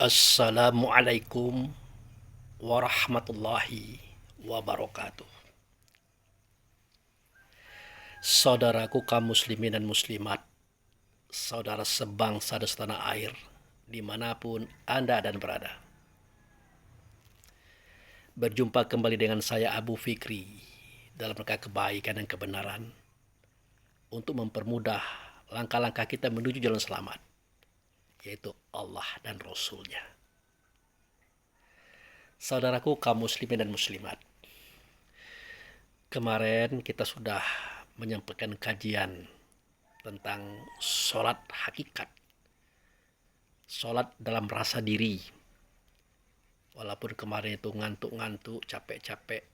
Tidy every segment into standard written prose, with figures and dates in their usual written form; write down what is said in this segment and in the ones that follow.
Assalamualaikum warahmatullahi wabarakatuh. Saudaraku kaum muslimin dan muslimat, saudara sebangsa dan setanah air, dimanapun Anda dan berada. Berjumpa kembali dengan saya Abu Fikri dalam rangka kebaikan dan kebenaran untuk mempermudah langkah-langkah kita menuju jalan selamat, yaitu Allah dan Rasul-Nya. Saudaraku kaum muslimin dan muslimat, kemarin kita sudah menyampaikan kajian tentang sholat hakikat, sholat dalam rasa diri. Walaupun kemarin itu ngantuk-ngantuk, capek-capek,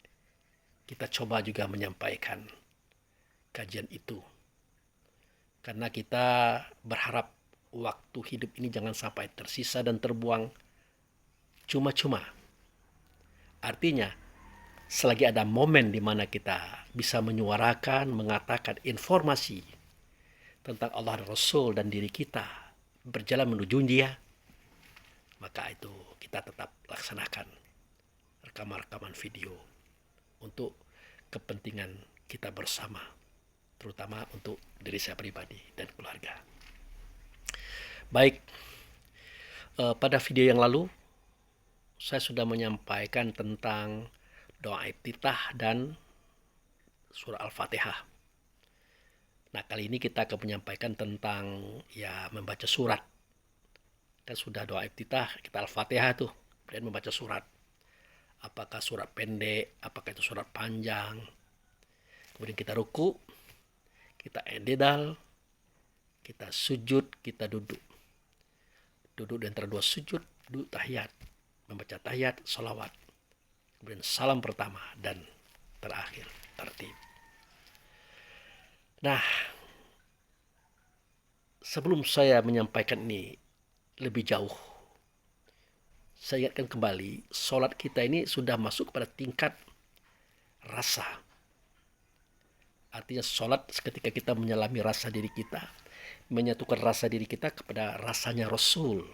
kita coba juga menyampaikan kajian itu. Karena kita berharap waktu hidup ini jangan sampai tersisa dan terbuang cuma-cuma. Artinya, selagi ada momen di mana kita bisa menyuarakan, mengatakan informasi tentang Allah dan Rasul dan diri kita berjalan menuju Dia, maka itu kita tetap laksanakan rekaman-rekaman video untuk kepentingan kita bersama, terutama untuk diri saya pribadi dan keluarga. Baik, pada video yang lalu saya sudah menyampaikan tentang doa iftitah dan surah Al-Fatihah. Nah, kali ini kita akan menyampaikan tentang membaca surat. Kan sudah doa iftitah, kita Al-Fatihah tuh, dan membaca surat. Apakah surat pendek, apakah itu surat panjang. Kemudian kita ruku, kita i'tidal, kita sujud, kita duduk. Duduk di antara dua sujud, duduk tahiyat, membaca tahiyat, salawat. Kemudian salam pertama dan terakhir tertib. Nah, sebelum saya menyampaikan ini lebih jauh, saya ingatkan kembali, sholat kita ini sudah masuk pada tingkat rasa. Artinya sholat ketika kita menyelami rasa diri kita, menyatukan rasa diri kita kepada rasanya Rasul.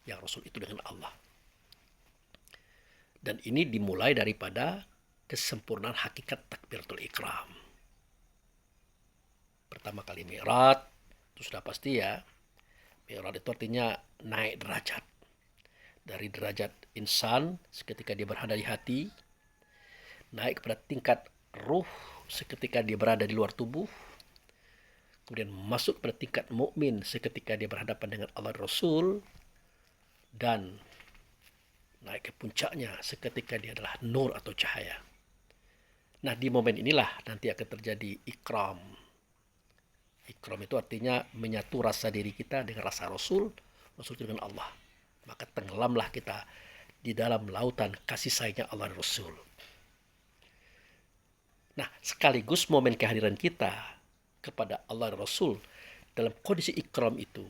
Yang Rasul itu dengan Allah. Dan ini dimulai daripada kesempurnaan hakikat takbiratul ikram. Pertama kali mi'raj, itu sudah pasti ya. Mi'raj itu artinya naik derajat. Dari derajat insan seketika dia berada di hati, naik kepada tingkat ruh seketika dia berada di luar tubuh, kemudian masuk pada tingkat mukmin seketika dia berhadapan dengan Allah Rasul, dan naik ke puncaknya seketika dia adalah nur atau cahaya. Nah, di momen inilah nanti akan terjadi ikram. Ikram itu artinya menyatu rasa diri kita dengan rasa Rasul, Rasul dengan Allah. Maka tenggelamlah kita di dalam lautan kasih sayangnya Allah dan Rasul. Nah, sekaligus momen kehadiran kita kepada Allah dan Rasul dalam kondisi ikram itu,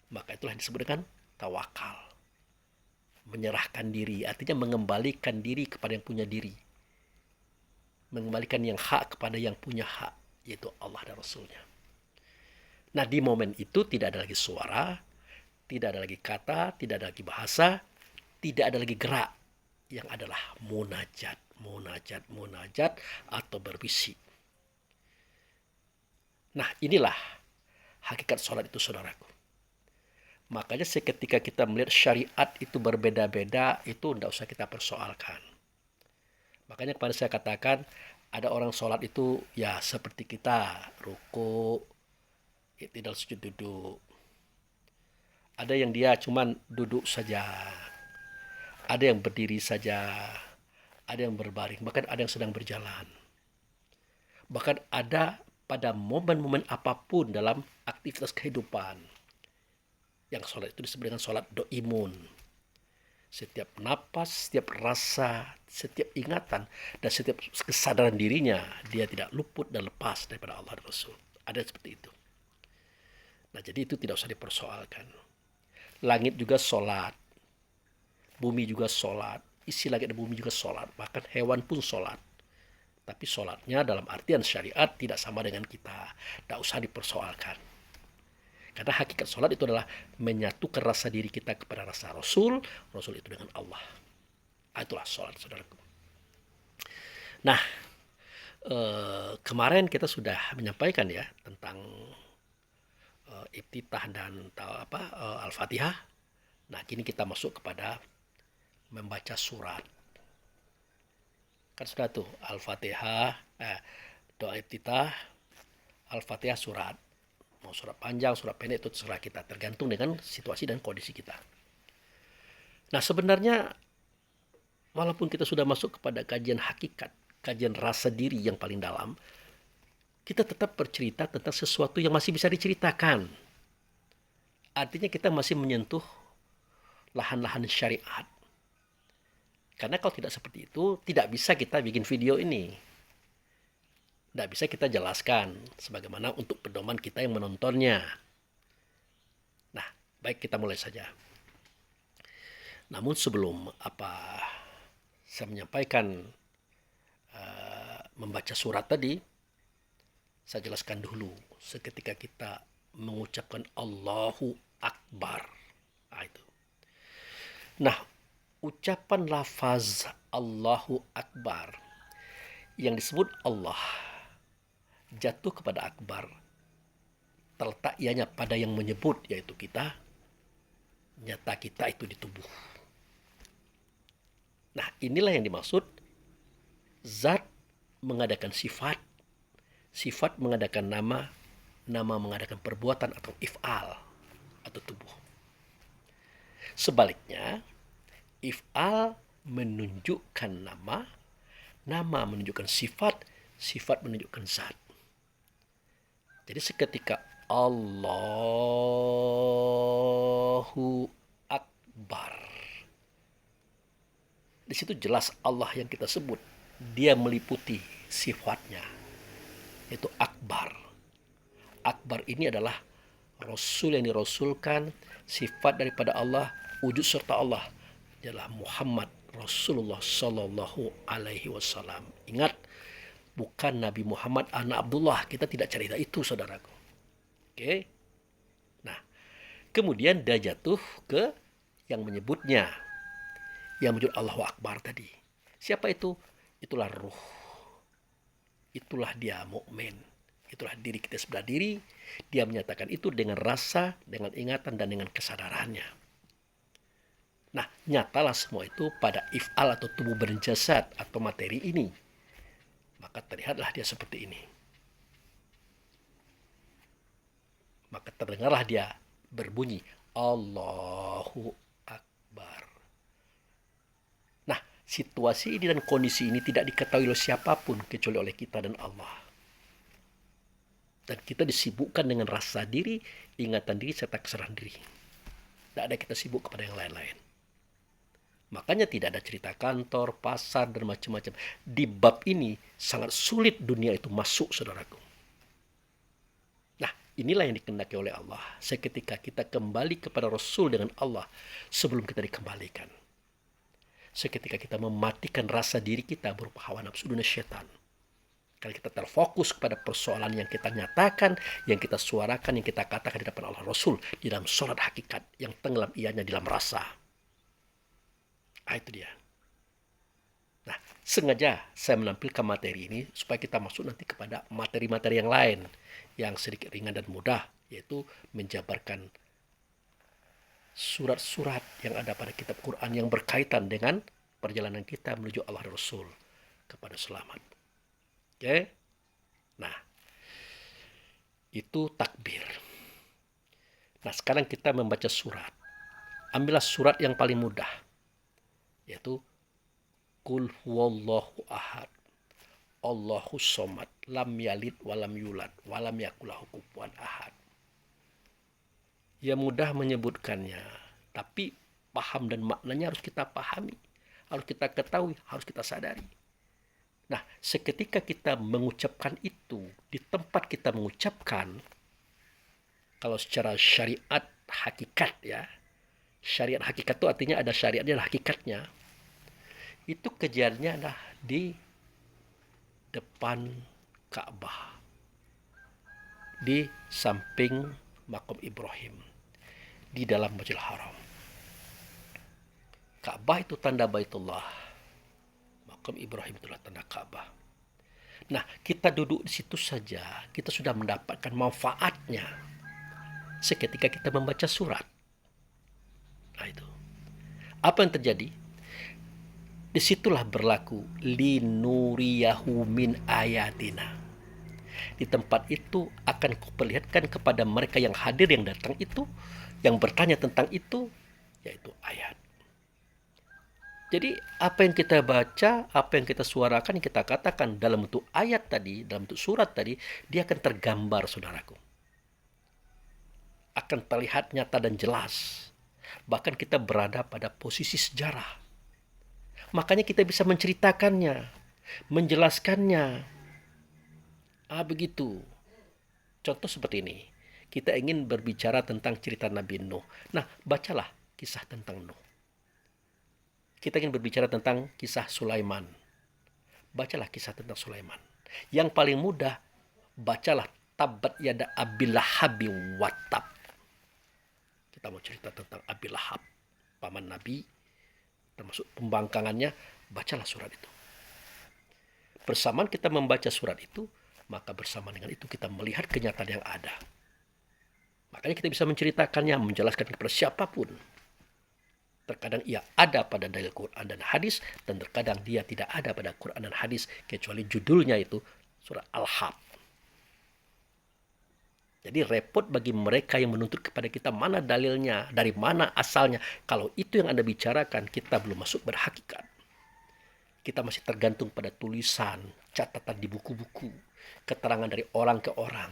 maka itulah yang disebut dengan tawakal. Menyerahkan diri, artinya mengembalikan diri kepada yang punya diri. Mengembalikan yang hak kepada yang punya hak, yaitu Allah dan Rasulnya. Nah, di momen itu tidak ada lagi suara, tidak ada lagi kata, tidak ada lagi bahasa, tidak ada lagi gerak. Yang adalah munajat, munajat, munajat atau berbisik. Nah, inilah hakikat sholat itu, saudaraku. Makanya seketika kita melihat syariat itu berbeda-beda, itu tidak usah kita persoalkan. Makanya kemarin saya katakan, ada orang sholat itu ya seperti kita, ruku, i'tidal, sujud, duduk. Ada yang dia cuman duduk saja, ada yang berdiri saja, ada yang berbaring, bahkan ada yang sedang berjalan. Bahkan ada pada momen-momen apapun dalam aktivitas kehidupan. Yang sholat itu disebut dengan sholat do'imun. Setiap napas, setiap rasa, setiap ingatan, dan setiap kesadaran dirinya, dia tidak luput dan lepas daripada Allah dan Rasul. Ada seperti itu. Nah, jadi itu tidak usah dipersoalkan. Langit juga sholat, bumi juga sholat, isi langit dan bumi juga sholat, bahkan hewan pun sholat. Tapi sholatnya dalam artian syariat tidak sama dengan kita, tidak usah dipersoalkan. Karena hakikat sholat itu adalah menyatukan rasa diri kita kepada rasa Rasul, Rasul itu dengan Allah. Itulah sholat, saudaraku. Nah, kemarin kita sudah menyampaikan ya tentang iftitah dan Al-Fatihah. Nah, kini kita masuk kepada membaca surat. Kan sudah tuh Al-Fatihah, doa iftitah, Al-Fatihah surat. Mau surat panjang, surat pendek itu terserah kita, tergantung dengan situasi dan kondisi kita. Nah, sebenarnya walaupun kita sudah masuk kepada kajian hakikat, kajian rasa diri yang paling dalam, kita tetap bercerita tentang sesuatu yang masih bisa diceritakan. Artinya kita masih menyentuh lahan-lahan syariat. Karena kalau tidak seperti itu, tidak bisa kita bikin video ini. Tidak bisa kita jelaskan sebagaimana untuk pedoman kita yang menontonnya. Nah, baik, kita mulai saja. Namun sebelum saya menyampaikan membaca surat tadi, saya jelaskan dulu seketika kita mengucapkan Allahu Akbar. Nah, ucapan lafaz Allahu Akbar yang disebut Allah jatuh kepada akbar, terletak ianya pada yang menyebut, yaitu kita, nyata kita itu di tubuh. Nah, inilah yang dimaksud zat mengadakan sifat, sifat mengadakan nama, nama mengadakan perbuatan atau if'al atau tubuh. Sebaliknya, if'al menunjukkan nama, nama menunjukkan sifat, sifat menunjukkan zat. Jadi seketika Allahu Akbar, di situ jelas Allah yang kita sebut, dia meliputi sifatnya, yaitu Akbar. Akbar ini adalah Rasul yang dirasulkan, sifat daripada Allah, wujud serta Allah. Dia adalah Muhammad Rasulullah Sallallahu Alaihi Wasallam. Ingat, bukan Nabi Muhammad anak Abdullah. Kita tidak cerita itu, saudaraku. Oke. Nah, kemudian dia jatuh ke yang menyebutnya, yang menyebut Allahu Akbar tadi. Siapa itu? Itulah ruh. Itulah dia mukmin. Itulah diri kita sebelah diri. Dia menyatakan itu dengan rasa, dengan ingatan, dan dengan kesadarannya. Nah, nyatalah semua itu pada if'al atau tubuh berjasad atau materi ini. Maka terlihatlah dia seperti ini. Maka terdengarlah dia berbunyi Allahu Akbar. Nah, situasi ini dan kondisi ini tidak diketahui oleh siapapun kecuali oleh kita dan Allah. Dan kita disibukkan dengan rasa diri, ingatan diri, serta kesadaran diri. Tidak ada kita sibuk kepada yang lain-lain. Makanya tidak ada cerita kantor, pasar, dan macam-macam. Di bab ini sangat sulit dunia itu masuk, saudaraku. Nah, inilah yang dikehendaki oleh Allah. Seketika kita kembali kepada Rasul dengan Allah sebelum kita dikembalikan. Seketika kita mematikan rasa diri kita berupa hawa nafsu dunia syaitan. Karena kita terfokus kepada persoalan yang kita nyatakan, yang kita suarakan, yang kita katakan di depan Allah Rasul, di dalam sholat hakikat yang tenggelam ianya di dalam rasa. Itu dia. Nah, sengaja saya menampilkan materi ini supaya kita masuk nanti kepada materi-materi yang lain yang sedikit ringan dan mudah, yaitu menjabarkan surat-surat yang ada pada kitab Quran yang berkaitan dengan perjalanan kita menuju Allah dan Rasul kepada selamat. Oke? Nah, itu takbir. Nah, sekarang kita membaca surat. Ambillah surat yang paling mudah, yaitu Qul huwallahu ahad, Allahu somad, lam yalid walam yulad, walam yakulahu kufuwan ahad. Ya, mudah menyebutkannya, tapi paham dan maknanya harus kita pahami, harus kita ketahui, harus kita sadari. Nah, seketika kita mengucapkan itu, di tempat kita mengucapkan, kalau secara syariat hakikat ya, syariat hakikat itu artinya ada syariatnya dan hakikatnya. Itu kejadiannya adalah di depan Ka'bah, di samping Makom Ibrahim di dalam Masjidil Haram. Ka'bah itu tanda Baitullah. Makom Ibrahim itulah tanda Ka'bah. Nah, kita duduk di situ saja, kita sudah mendapatkan manfaatnya seketika kita membaca surat. Nah itu. Apa yang terjadi? Disitulah berlaku linuriyahu min ayatina. Di tempat itu akan kuperlihatkan kepada mereka yang hadir, yang datang itu, yang bertanya tentang itu, yaitu ayat. Jadi apa yang kita baca, apa yang kita suarakan, yang kita katakan dalam bentuk ayat tadi, dalam bentuk surat tadi, dia akan tergambar, saudaraku. Akan terlihat nyata dan jelas. Bahkan kita berada pada posisi sejarah. Makanya kita bisa menceritakannya, menjelaskannya. Begitu. Contoh seperti ini. Kita ingin berbicara tentang cerita Nabi Nuh. Nah, bacalah kisah tentang Nuh. Kita ingin berbicara tentang kisah Sulaiman. Bacalah kisah tentang Sulaiman. Yang paling mudah, bacalah Tabbat Yada Abil Lahabi wa Tab. Kita mau cerita tentang Abil Lahab, paman Nabi, termasuk pembangkangannya, bacalah surat itu. Bersamaan kita membaca surat itu, maka bersamaan dengan itu kita melihat kenyataan yang ada. Makanya kita bisa menceritakannya, menjelaskan kepada siapapun. Terkadang ia ada pada dalil Quran dan hadis, dan terkadang dia tidak ada pada Quran dan hadis, kecuali judulnya itu surat Al-Hab. Jadi repot bagi mereka yang menuntut kepada kita mana dalilnya, dari mana asalnya. Kalau itu yang Anda bicarakan, kita belum masuk pada hakikat. Kita masih tergantung pada tulisan, catatan di buku-buku, keterangan dari orang ke orang.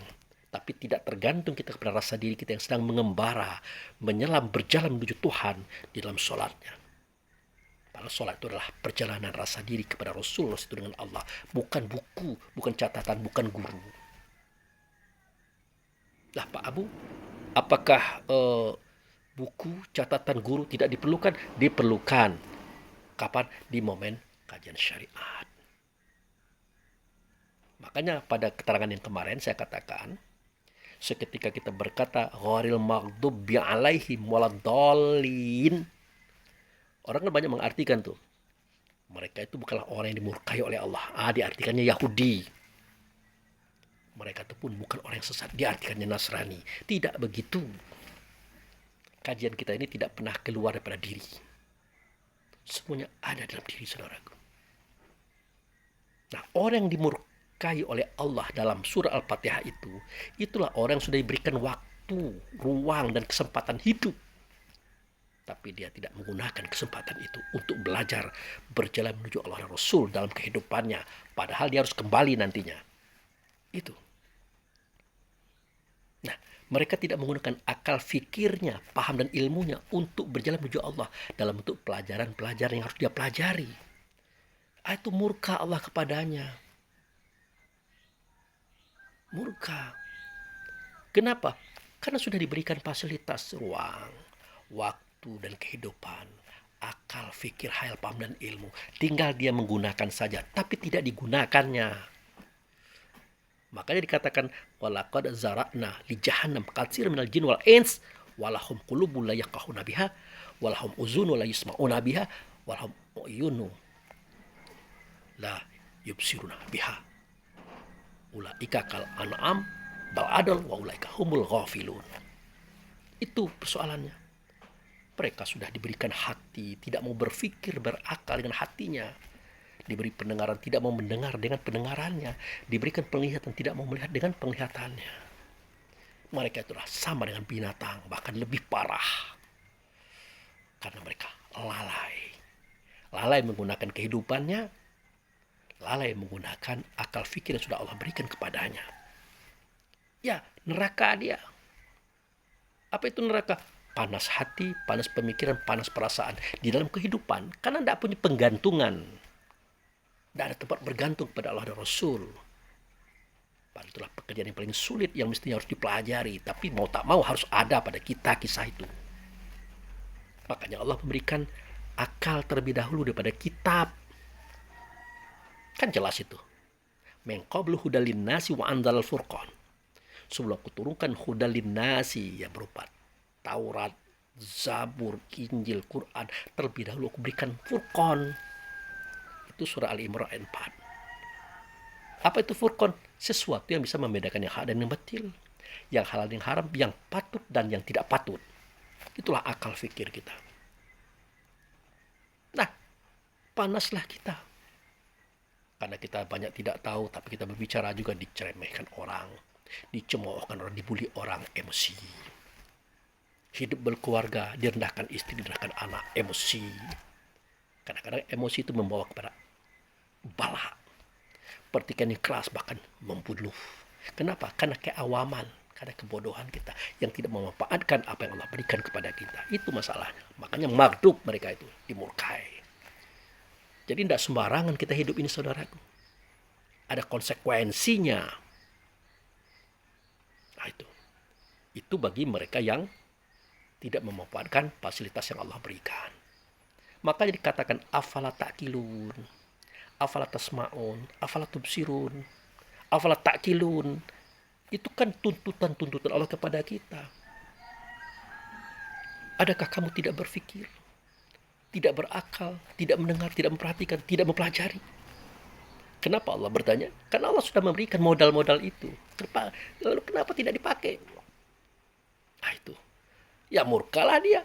Tapi tidak tergantung kita kepada rasa diri kita yang sedang mengembara, menyelam, berjalan menuju Tuhan di dalam sholatnya. Padahal sholat itu adalah perjalanan rasa diri kepada Rasulullah itu dengan Allah. Bukan buku, bukan catatan, bukan guru. Lah Pak Abu, apakah buku, catatan, guru tidak diperlukan? Diperlukan. Kapan? Di momen kajian syariat. Makanya pada keterangan yang kemarin saya katakan, seketika kita berkata ghairil maghdubi alaihim waladdallin, orang kan banyak mengartikan tuh, mereka itu bukanlah orang yang dimurkai oleh Allah. Diartikannya Yahudi. Mereka itu pun bukan orang yang sesat, diartikannya Nasrani. Tidak begitu. Kajian kita ini tidak pernah keluar daripada diri. Semuanya ada dalam diri saudaraku. Nah, orang yang dimurkai oleh Allah dalam surah Al-Fatihah itu, itulah orang yang sudah diberikan waktu, ruang, dan kesempatan hidup. Tapi dia tidak menggunakan kesempatan itu untuk belajar, berjalan menuju Allah dan Rasul dalam kehidupannya. Padahal dia harus kembali nantinya. Itu. Nah, mereka tidak menggunakan akal fikirnya, paham dan ilmunya untuk berjalan menuju Allah dalam bentuk pelajaran-pelajaran yang harus dia pelajari. Itu murka Allah kepadanya. Murka. Kenapa? Karena sudah diberikan fasilitas, ruang, waktu, dan kehidupan. Akal, fikir, hayal, paham, dan ilmu. Tinggal dia menggunakan saja, tapi tidak digunakannya. Makanya dikatakan walaqad zara'na li jahannam katsiran minal jin wal ins walahum qulubun la yafqahuna biha walahum uzunun la yasma'una biha walahum uyunun la yubsiruna biha ulaika kal an'am bal adal wa ulaika humul ghafilun. Itu persoalannya. Mereka sudah diberikan hati, tidak mau berpikir, berakal dengan hatinya. Diberi pendengaran, tidak mau mendengar dengan pendengarannya. Diberikan penglihatan, tidak mau melihat dengan penglihatannya. Mereka itulah sama dengan binatang, bahkan lebih parah. Karena mereka lalai. Lalai menggunakan kehidupannya, lalai menggunakan akal fikir yang sudah Allah berikan kepadanya. Ya, neraka dia. Apa itu neraka? Panas hati, panas pemikiran, panas perasaan. Di dalam kehidupan, karena tidak punya penggantungan. Tidak ada tempat bergantung pada Allah dan Rasul. Padahal itulah pekerjaan yang paling sulit yang mestinya harus dipelajari. Tapi mau tak mau harus ada pada kita kisah itu. Makanya Allah memberikan akal terlebih dahulu daripada kitab. Kan jelas itu. Min qablu hudal linnasi wa anzalal furqan. Sebelum aku turunkan hudalin nasi, yang berupa Taurat, Zabur, Injil, Quran, terlebih dahulu aku berikan Furqan. Itu surah Al-Imran ayat 4. Apa itu Furqan? Sesuatu yang bisa membedakan yang hak dan yang batil, yang halal dan yang haram, yang patut dan yang tidak patut. Itulah akal fikir kita. Nah, panaslah kita. Karena kita banyak tidak tahu, tapi kita berbicara juga diceremehkan orang, dicemoohkan orang, dibully orang, emosi. Hidup berkeluarga, direndahkan istri, direndahkan anak, emosi. Kadang-kadang emosi itu membawa kepada bala. Pertikaian yang keras, bahkan membunuh. Kenapa? Karena keawaman, karena kebodohan kita yang tidak memanfaatkan apa yang Allah berikan kepada kita. Itu masalahnya. Makanya maghdub mereka itu, dimurkai. Jadi tidak sembarangan kita hidup ini, saudaraku. Ada konsekuensinya. Nah itu. Itu bagi mereka yang tidak memanfaatkan fasilitas yang Allah berikan. Makanya dikatakan afala ta'qilun, afala tasma'un, afala tubsirun, afala ta'qilun. Itu kan tuntutan-tuntutan Allah kepada kita. Adakah kamu tidak berpikir, tidak berakal, tidak mendengar, tidak memperhatikan, tidak mempelajari? Kenapa Allah bertanya? Karena Allah sudah memberikan modal-modal itu. Lalu kenapa tidak dipakai? Nah itu. Ya murkalah dia.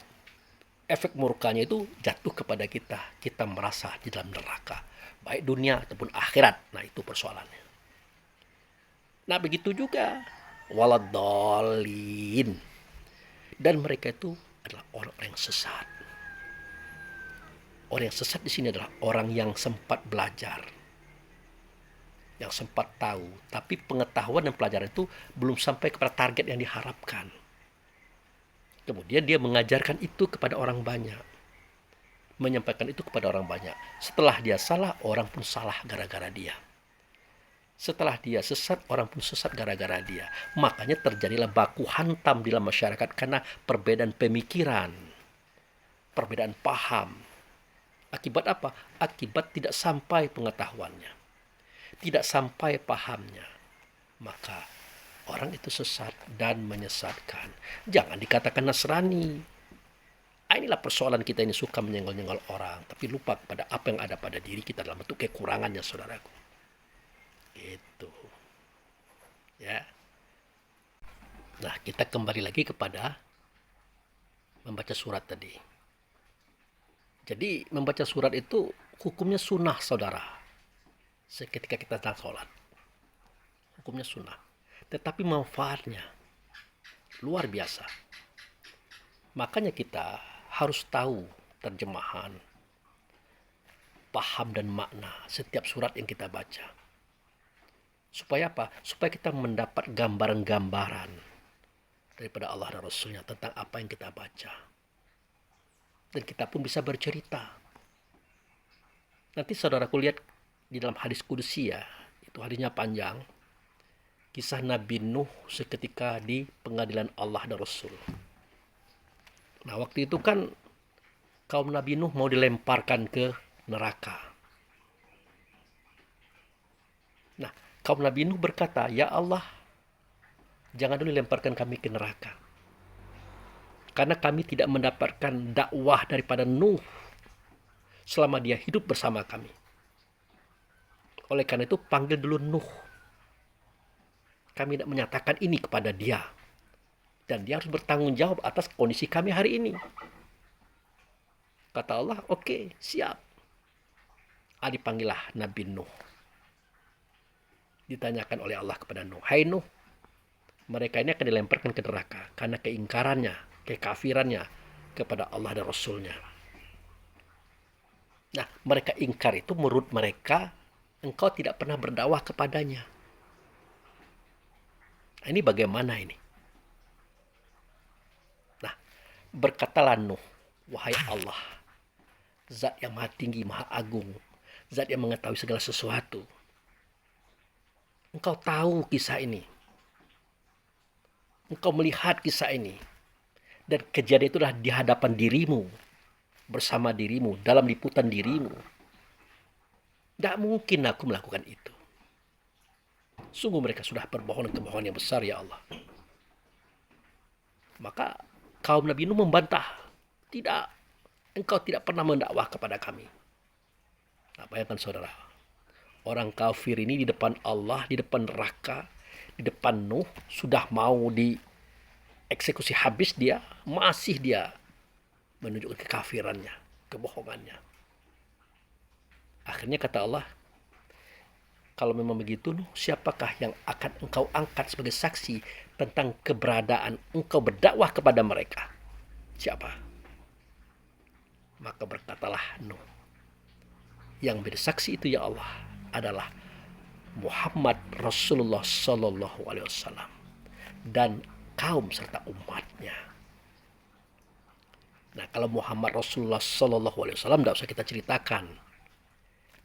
Efek murkanya itu jatuh kepada kita. Kita merasa di dalam neraka. Baik dunia ataupun akhirat. Nah itu persoalannya. Nah begitu juga. Waladhalin. Dan mereka itu adalah orang-orang yang sesat. Orang yang sesat di sini adalah orang yang sempat belajar, yang sempat tahu, tapi pengetahuan dan pelajaran itu belum sampai kepada target yang diharapkan. Kemudian dia mengajarkan itu kepada orang banyak, menyampaikan itu kepada orang banyak. Setelah dia salah, orang pun salah gara-gara dia. Setelah dia sesat, orang pun sesat gara-gara dia. Makanya terjadilah baku hantam di dalam masyarakat karena perbedaan pemikiran, perbedaan paham. Akibat apa? Akibat tidak sampai pengetahuannya, tidak sampai pahamnya. Maka orang itu sesat dan menyesatkan. Jangan dikatakan Nasrani. Inilah persoalan kita ini, suka menyenggol-nyenggol orang, tapi lupa kepada apa yang ada pada diri kita dalam bentuk kekurangannya, saudaraku. Itu. Ya. Nah, kita kembali lagi kepada membaca surat tadi. Jadi membaca surat itu hukumnya sunnah, saudara. Seketika kita sedang sholat, hukumnya sunnah. Tetapi manfaatnya luar biasa. Makanya kita harus tahu terjemahan, paham dan makna setiap surat yang kita baca. Supaya apa? Supaya kita mendapat gambaran-gambaran daripada Allah dan Rasulnya tentang apa yang kita baca. Dan kita pun bisa bercerita. Nanti saudaraku lihat di dalam hadis kudusi ya, itu hadisnya panjang. Kisah Nabi Nuh seketika di pengadilan Allah dan Rasul. Nah waktu itu kan kaum Nabi Nuh mau dilemparkan ke neraka. Nah kaum Nabi Nuh berkata, ya Allah, jangan dulu lemparkan kami ke neraka. Karena kami tidak mendapatkan dakwah daripada Nuh selama dia hidup bersama kami. Oleh karena itu panggil dulu Nuh. Kami tidak menyatakan ini kepada dia. Dan dia harus bertanggung jawab atas kondisi kami hari ini. Kata Allah, oke, siap. Dipanggillah Nabi Nuh. Ditanyakan oleh Allah kepada Nuh, hai Nuh, mereka ini akan dilemparkan ke neraka karena keingkarannya, kekafirannya kepada Allah dan Rasulnya. Nah, mereka ingkar itu menurut mereka engkau tidak pernah berdakwah kepadanya. Nah, ini bagaimana ini? Nah, berkatalah Nuh, wahai Allah, Zat yang maha tinggi, maha agung, Zat yang mengetahui segala sesuatu. Engkau tahu kisah ini. Engkau melihat kisah ini. Dan kejadian itulah di hadapan dirimu, bersama dirimu, dalam liputan dirimu. Tidak mungkin aku melakukan itu. Sungguh mereka sudah berbohong kebohongan yang besar ya Allah. Maka kaum Nabi Nuh membantah. Tidak, engkau tidak pernah mendakwah kepada kami. Nah, bayangkan saudara. Orang kafir ini di depan Allah, di depan neraka, di depan Nuh, sudah mau dieksekusi habis dia, masih dia menunjukkan kekafirannya, kebohongannya. Akhirnya kata Allah, kalau memang begitu, Nuh, siapakah yang akan engkau angkat sebagai saksi tentang keberadaan engkau berdakwah kepada mereka? Siapa? Maka berkatalah Nuh, yang bersaksi itu ya Allah adalah Muhammad Rasulullah Sallallahu Alaihi Wasallam dan kaum serta umatnya. Nah, kalau Muhammad Rasulullah Sallallahu Alaihi Wasallam tidak usah kita ceritakan.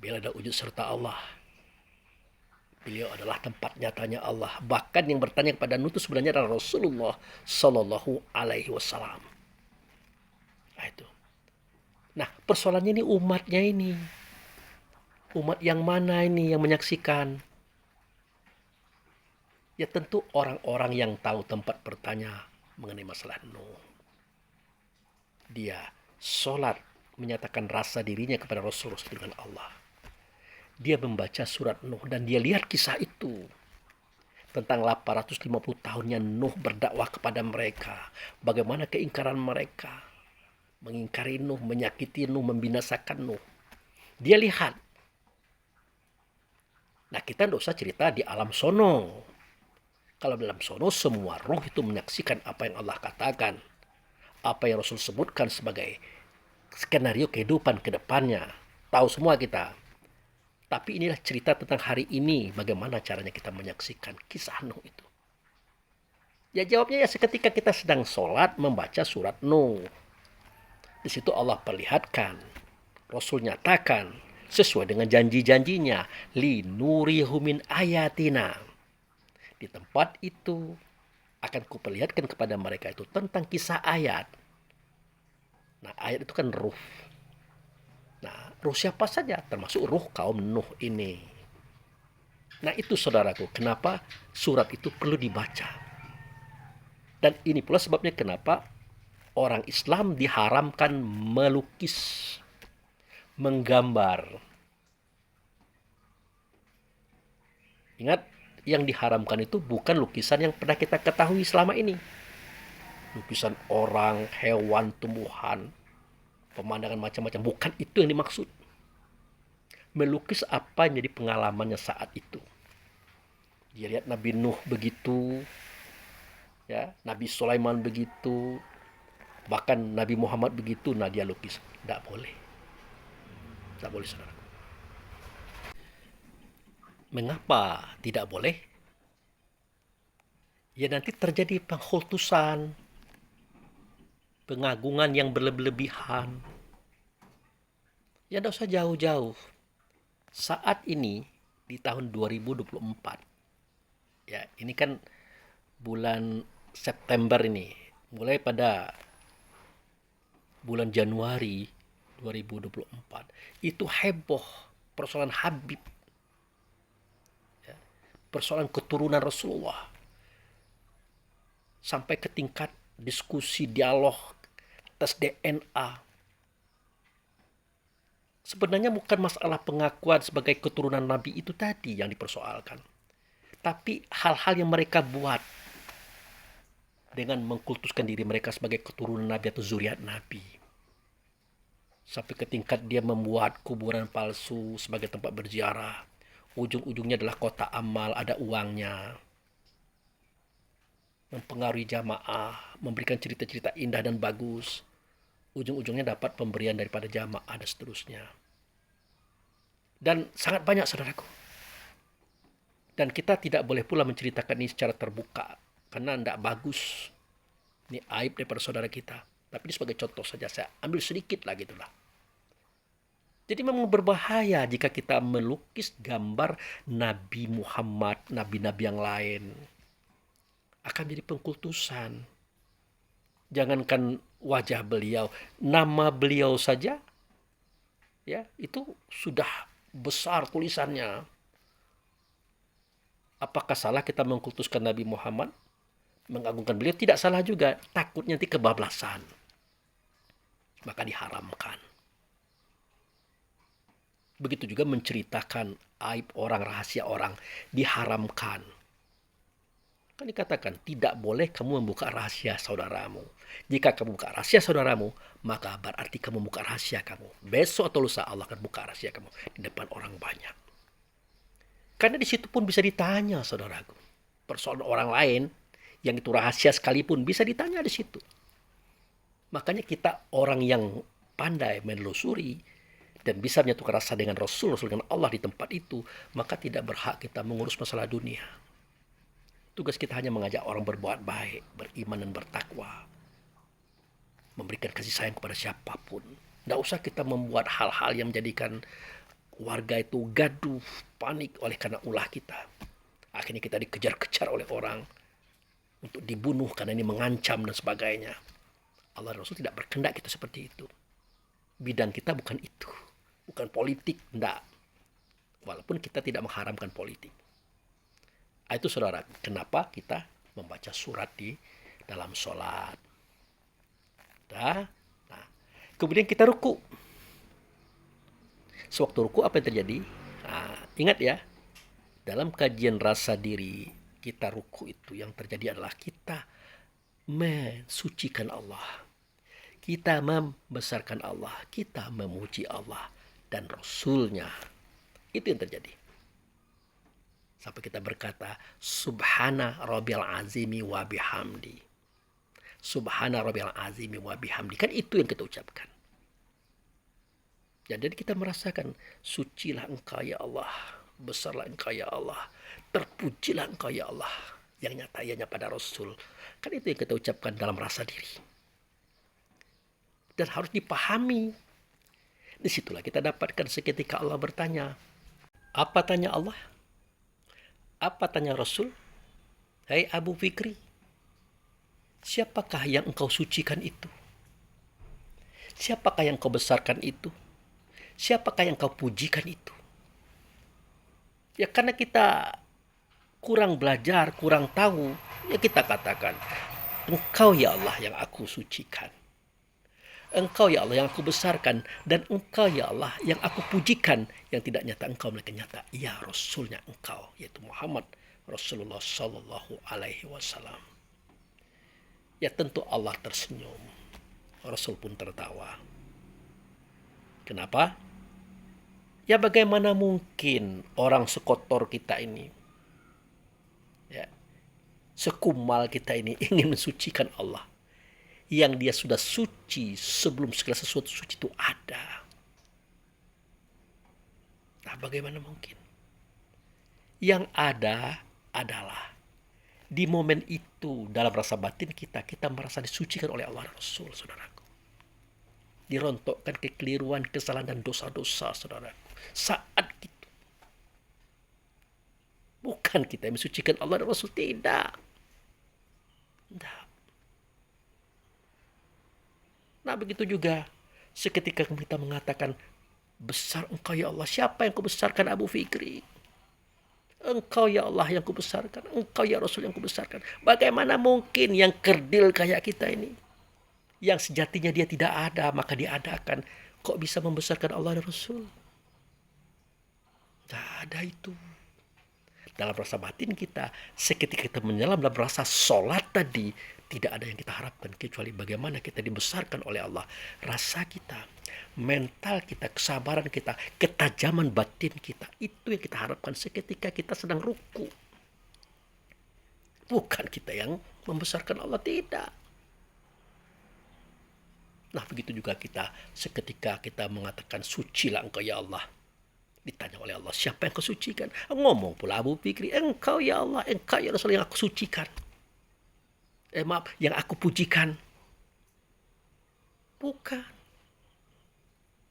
Bila ada wujud serta Allah, beliau adalah tempat nyatanya Allah. Bahkan yang bertanya kepada Nuh itu sebenarnya adalah Rasulullah Sallallahu Alaihi Wasallam. Nah itu. Nah, persoalannya ini umatnya ini. Umat yang mana ini yang menyaksikan? Ya tentu orang-orang yang tahu tempat bertanya mengenai masalah Nuh. Dia sholat menyatakan rasa dirinya kepada Rasulullah dengan Allah. Dia membaca surat Nuh dan dia lihat kisah itu. Tentang 850 tahunnya Nuh berdakwah kepada mereka. Bagaimana keingkaran mereka. Mengingkari Nuh, menyakiti Nuh, membinasakan Nuh. Dia lihat. Nah, kita tidak usah cerita di alam sono. Kalau dalam sono semua ruh itu menyaksikan apa yang Allah katakan. Apa yang Rasul sebutkan sebagai skenario kehidupan ke depannya. Tahu semua kita. Tapi inilah cerita tentang hari ini. Bagaimana caranya kita menyaksikan kisah Nuh itu. Ya jawabnya ya seketika kita sedang sholat membaca surat Nuh. Di situ Allah perlihatkan. Rasul nyatakan. Sesuai dengan janji-janjinya. Li nurihu min ayatina. Di tempat itu akan kuperlihatkan kepada mereka itu tentang kisah ayat. Nah, ayat itu kan ruh. Nah, ruh siapa saja, termasuk ruh kaum Nuh ini. Nah, itu saudaraku, kenapa surat itu perlu dibaca. Dan ini pula sebabnya kenapa orang Islam diharamkan melukis, menggambar. Ingat, yang diharamkan itu bukan lukisan yang pernah kita ketahui selama ini. Lukisan orang, hewan, tumbuhan, pemandangan macam-macam. Bukan itu yang dimaksud. Melukis apa yang jadi pengalamannya saat itu. Dia lihat Nabi Nuh begitu, ya, Nabi Sulaiman begitu, bahkan Nabi Muhammad begitu. Nah, dia lukis. Tidak boleh. Tidak boleh, saudara. Mengapa tidak boleh? Ya nanti terjadi pengkultusan, pengagungan yang berlebihan. Ya tidak usah jauh-jauh. Saat ini di tahun 2024, ya ini kan bulan September ini, mulai pada bulan Januari 2024, itu heboh persoalan Habib, persoalan keturunan Rasulullah, sampai ke tingkat diskusi, dialog, tes DNA. Sebenarnya bukan masalah pengakuan sebagai keturunan Nabi itu tadi yang dipersoalkan, tapi hal-hal yang mereka buat dengan mengkultuskan diri mereka sebagai keturunan Nabi atau zuriat Nabi. Sampai ke tingkat dia membuat kuburan palsu sebagai tempat berziarah. Ujung-ujungnya adalah kotak amal, ada uangnya. Mempengaruhi jamaah, memberikan cerita-cerita indah dan bagus. Ujung-ujungnya dapat pemberian daripada jamaah dan seterusnya. Dan sangat banyak, saudaraku. Dan kita tidak boleh pula menceritakan ini secara terbuka. Karena tidak bagus. Ini aib daripada saudara kita. Tapi ini sebagai contoh saja, saya ambil sedikit lah gitulah. Jadi memang berbahaya jika kita melukis gambar Nabi Muhammad, nabi-nabi yang lain. Akan jadi pengkultusan. Jangankan wajah beliau, nama beliau saja, ya itu sudah besar tulisannya. Apakah salah kita mengkultuskan Nabi Muhammad, mengagungkan beliau? Tidak salah juga. Takutnya nanti kebablasan, maka diharamkan. Begitu juga menceritakan aib orang, rahasia orang, diharamkan. Kan dikatakan tidak boleh kamu membuka rahasia saudaramu. Jika kamu buka rahasia saudaramu, maka berarti kamu buka rahasia kamu. Besok atau lusa Allah akan buka rahasia kamu di depan orang banyak. Karena di situ pun bisa ditanya, saudaraku. Persoalan orang lain yang itu rahasia sekalipun bisa ditanya di situ. Makanya kita orang yang pandai menelusuri dan bisa menyatukan rasa dengan Rasul dengan Allah di tempat itu, maka tidak berhak kita mengurus masalah dunia. Tugas kita hanya mengajak orang berbuat baik, beriman dan bertakwa, memberikan kasih sayang kepada siapapun. Tidak usah kita membuat hal-hal yang menjadikan warga itu gaduh, panik oleh karena ulah kita. Akhirnya kita dikejar-kejar oleh orang untuk dibunuh karena ini mengancam dan sebagainya. Allah dan Rasul tidak berkehendak kita seperti itu. Bidang kita bukan itu, bukan politik, tidak. Walaupun kita tidak mengharamkan politik. Itu saudara, kenapa kita membaca surat di dalam sholat. Nah, kemudian kita ruku. Sewaktu ruku apa yang terjadi? Nah, ingat ya, dalam kajian rasa diri kita ruku itu yang terjadi adalah kita mensucikan Allah. Kita membesarkan Allah. Kita memuji Allah dan Rasulnya. Itu yang terjadi. Sampai kita berkata, Subhana Rabbiyal Azimi wa bihamdi. Subhana Rabbiyal Azimi wa bihamdi. Kan itu yang kita ucapkan. Jadi kita merasakan, sucilah engkau ya Allah. Besarlah engkau ya Allah. Terpujilah engkau ya Allah. Yang nyata ianya pada Rasul. Kan itu yang kita ucapkan dalam rasa diri. Dan harus dipahami. Disitulah kita dapatkan seketika Allah bertanya. Apa tanya Allah? Apa tanya Rasul? Hai Abu Fikri, siapakah yang engkau sucikan itu? Siapakah yang engkau besarkan itu? Siapakah yang engkau pujikan itu? Ya karena kita kurang belajar, kurang tahu, ya kita katakan, engkau ya Allah yang aku sucikan. Engkau ya Allah yang aku besarkan, dan engkau ya Allah yang aku pujikan, yang tidak nyata engkau melainkan nyata ya Rasulnya engkau, yaitu Muhammad Rasulullah Sallallahu Alaihi Wasallam. Ya tentu Allah tersenyum, Rasul pun tertawa. Kenapa? Ya bagaimana mungkin orang sekotor kita ini, ya, sekumal kita ini ingin mensucikan Allah, yang dia sudah suci sebelum segala sesuatu suci itu ada. Nah, bagaimana mungkin? Yang ada adalah di momen itu dalam rasa batin kita merasa disucikan oleh Allah dan Rasul, saudaraku. Dirontokkan kekeliruan, kesalahan dan dosa-dosa, saudaraku. Saat itu. Bukan kita yang mensucikan Allah dan Rasul, tidak. Tidak. Nah begitu juga seketika kita mengatakan, besar engkau ya Allah. Siapa yang kau besarkan Abu Fikri? Engkau ya Allah yang kubesarkan. Engkau ya Rasul yang kubesarkan. Bagaimana mungkin yang kerdil kayak kita ini, yang sejatinya dia tidak ada, maka diadakan, kok bisa membesarkan Allah dan Rasul? Tidak ada itu. Dalam rasa batin kita, seketika kita menyelam dalam rasa sholat tadi, tidak ada yang kita harapkan kecuali bagaimana kita dibesarkan oleh Allah. Rasa kita, mental kita, kesabaran kita, ketajaman batin kita, itu yang kita harapkan seketika kita sedang ruku. Bukan kita yang membesarkan Allah, tidak. Nah begitu juga kita seketika kita mengatakan, sucilah engkau ya Allah. Ditanya oleh Allah, siapa yang kau sucikan? Ngomong pula Abu Fikri, engkau ya Allah, engkau ya Rasul yang aku sucikan. Yang aku pujikan. Bukan.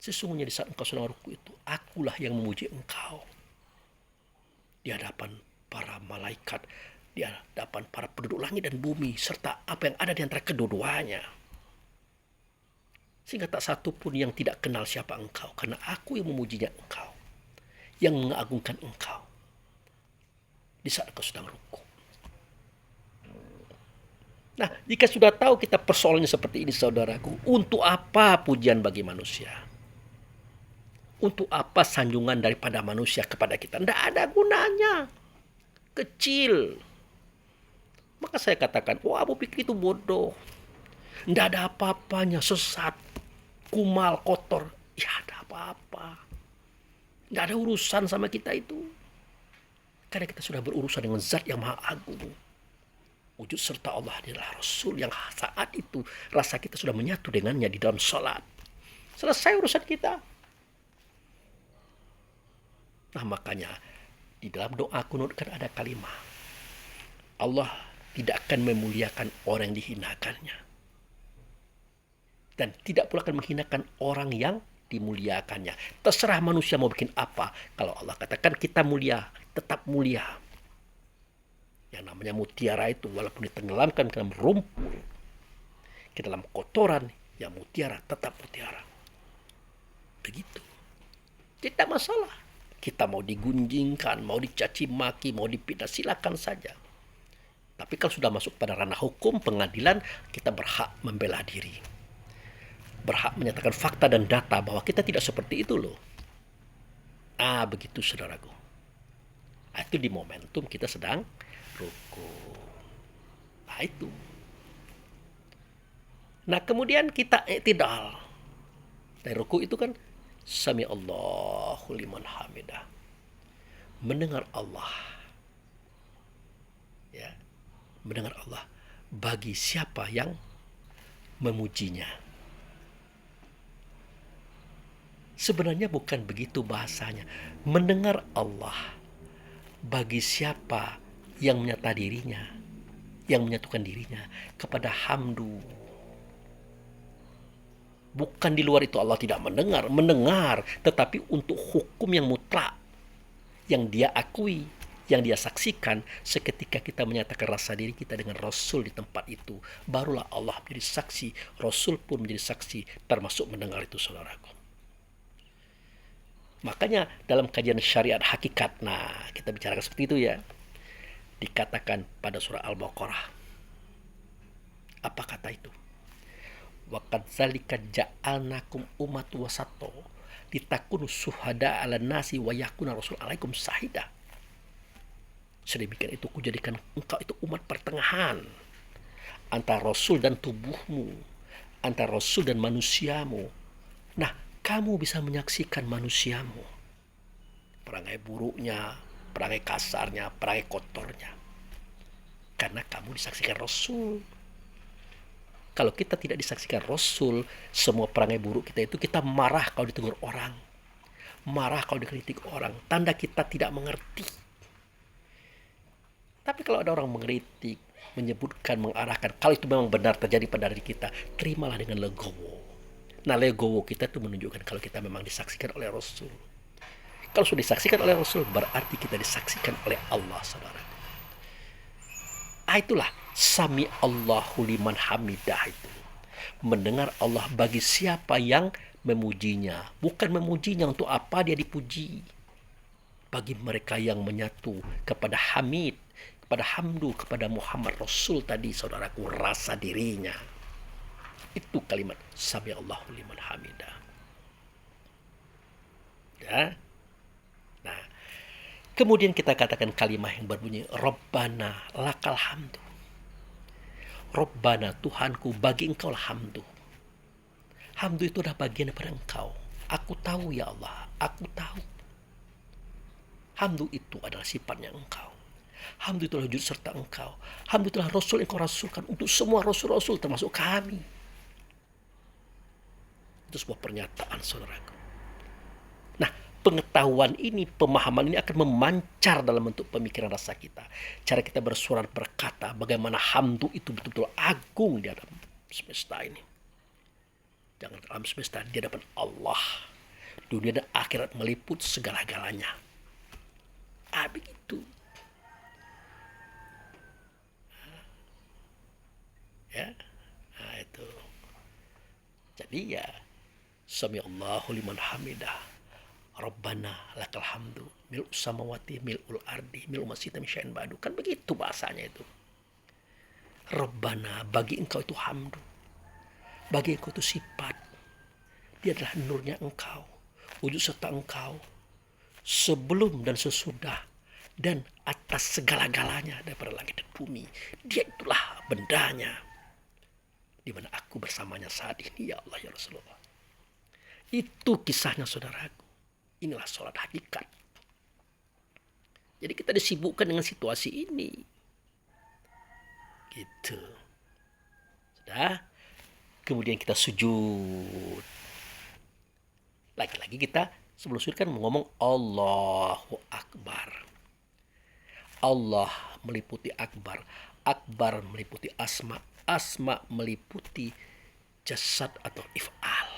Sesungguhnya di saat engkau sedang ruku itu, akulah yang memuji engkau. Di hadapan para malaikat, di hadapan para penduduk langit dan bumi, serta apa yang ada di antara kedua-duanya. Sehingga tak satu pun yang tidak kenal siapa engkau, karena aku yang memujinya engkau, yang mengagungkan engkau. di saat kau sedang ruku. Nah, jika sudah tahu kita persoalannya seperti ini saudaraku, untuk apa pujian bagi manusia? Untuk apa sanjungan daripada manusia kepada kita? Tidak ada gunanya. Kecil. Maka saya katakan, wah Abu Fikri itu bodoh. Tidak ada apa-apanya, sesat, kumal, kotor. Ya ada apa-apa. Tidak ada urusan sama kita itu. Karena kita sudah berurusan dengan zat yang maha agung. Wujud serta Allah adalah Rasul yang saat itu rasa kita sudah menyatu dengannya di dalam salat. Selesai urusan kita. Nah makanya di dalam doa kunut kan ada kalimat. Allah tidak akan memuliakan orang yang dihinakannya. Dan tidak pula akan menghinakan orang yang dimuliakannya. Terserah manusia mau bikin apa. Kalau Allah katakan kita mulia, tetap mulia. Yang namanya mutiara itu walaupun ditenggelamkan ke dalam rumput, ke dalam kotoran, ya mutiara tetap mutiara. Begitu. Tidak masalah. Kita mau digunjingkan, mau dicaci maki, mau dipitnah, silakan saja. Tapi kalau sudah masuk pada ranah hukum, pengadilan, kita berhak membela diri. Berhak menyatakan fakta dan data bahwa kita tidak seperti itu loh. Begitu saudaraku. Itu di momentum kita sedang ruku. Itu. Nah kemudian kita i'tidal. Dari ruku itu kan Sami Allahu liman hamidah. Mendengar Allah. Ya. Mendengar Allah bagi siapa yang memujinya. Sebenarnya bukan begitu bahasanya. Mendengar Allah bagi siapa yang menyata dirinya, yang menyatukan dirinya kepada hamdu. Bukan di luar itu Allah tidak mendengar, mendengar, tetapi untuk hukum yang mutlak, yang dia akui, yang dia saksikan. Seketika kita menyatakan rasa diri kita dengan Rasul di tempat itu, barulah Allah menjadi saksi, Rasul pun menjadi saksi, termasuk mendengar itu saudaraku. Makanya dalam kajian syariat hakikat, nah kita bicarakan seperti itu ya, dikatakan pada surah Al-Baqarah. Apa kata itu? Wa kadzalika ja'alnakum ummatan wasata litakunu syuhada 'alan nasi wa yakuna rasul 'alaikum syahida. Sedemikian itu kujadikan engkau itu umat pertengahan antara Rasul dan tubuhmu, antara Rasul dan manusiamu. Nah, kamu bisa menyaksikan manusiamu, perangai buruknya, perangai kasarnya, perangai kotornya, karena kamu disaksikan Rasul. Kalau kita tidak disaksikan Rasul, semua perangai buruk kita itu, kita marah kalau ditegur orang, marah kalau dikritik orang, tanda kita tidak mengerti. Tapi kalau ada orang mengkritik, menyebutkan, mengarahkan, kalau itu memang benar terjadi pada diri kita, terimalah dengan legowo. Nah legowo kita itu menunjukkan kalau kita memang disaksikan oleh Rasul. Kalau sudah disaksikan oleh Rasul, berarti kita disaksikan oleh Allah, saudara. Itulah Sami Allahu liman hamidah itu. Mendengar Allah bagi siapa yang memujinya. Bukan memujinya untuk apa dia dipuji. Bagi mereka yang menyatu kepada Hamid, kepada Hamdu, kepada Muhammad Rasul tadi, saudaraku, rasa dirinya. Itu kalimat Sami Allahu liman hamidah. Ya. Nah, kemudian kita katakan kalimat yang berbunyi Rabbana lakal hamdu. Rabbana Tuhanku, bagi engkau lah hamdu. Hamdu itu adalah bagian daripada engkau. Aku tahu ya Allah, aku tahu. Hamdu itu adalah sifatnya engkau. Hamdu itu adalah wujud serta engkau. Hamdu itu adalah Rasul yang kau rasulkan untuk semua Rasul-Rasul termasuk kami. Itu sebuah pernyataan saudaraku. Nah, pengetahuan ini, pemahaman ini akan memancar dalam bentuk pemikiran rasa kita. Cara kita bersuara berkata bagaimana hamdu itu betul-betul agung di dalam semesta ini. Jangan dalam semesta, di hadapan Allah. Dunia dan akhirat meliput segala-galanya. Begitu. Ya, itu. Jadi ya, Sami Allahu liman hamidah. Rabbana lakal hamdu mil'u samawati mil'ul ardi mil'u masjid min syai'in ba'du. Kan begitu bahasanya itu. Rabbana, bagi engkau itu hamdu. Bagi engkau itu sifat. Dia adalah nurnya engkau. Wujud serta engkau. Sebelum dan sesudah. Dan atas segala-galanya daripada langit dan bumi. Dia itulah bendanya. Di mana aku bersamanya saat ini, ya Allah, ya Rasulullah. Itu kisahnya, saudaraku. Inilah sholat hakikat. Jadi kita disibukkan dengan situasi ini. Gitu. Sudah. Kemudian kita sujud. Lagi-lagi kita sebelum sujud kan ngomong Allahu Akbar. Allah meliputi akbar. Akbar meliputi asma. Asma meliputi jasad atau if'al.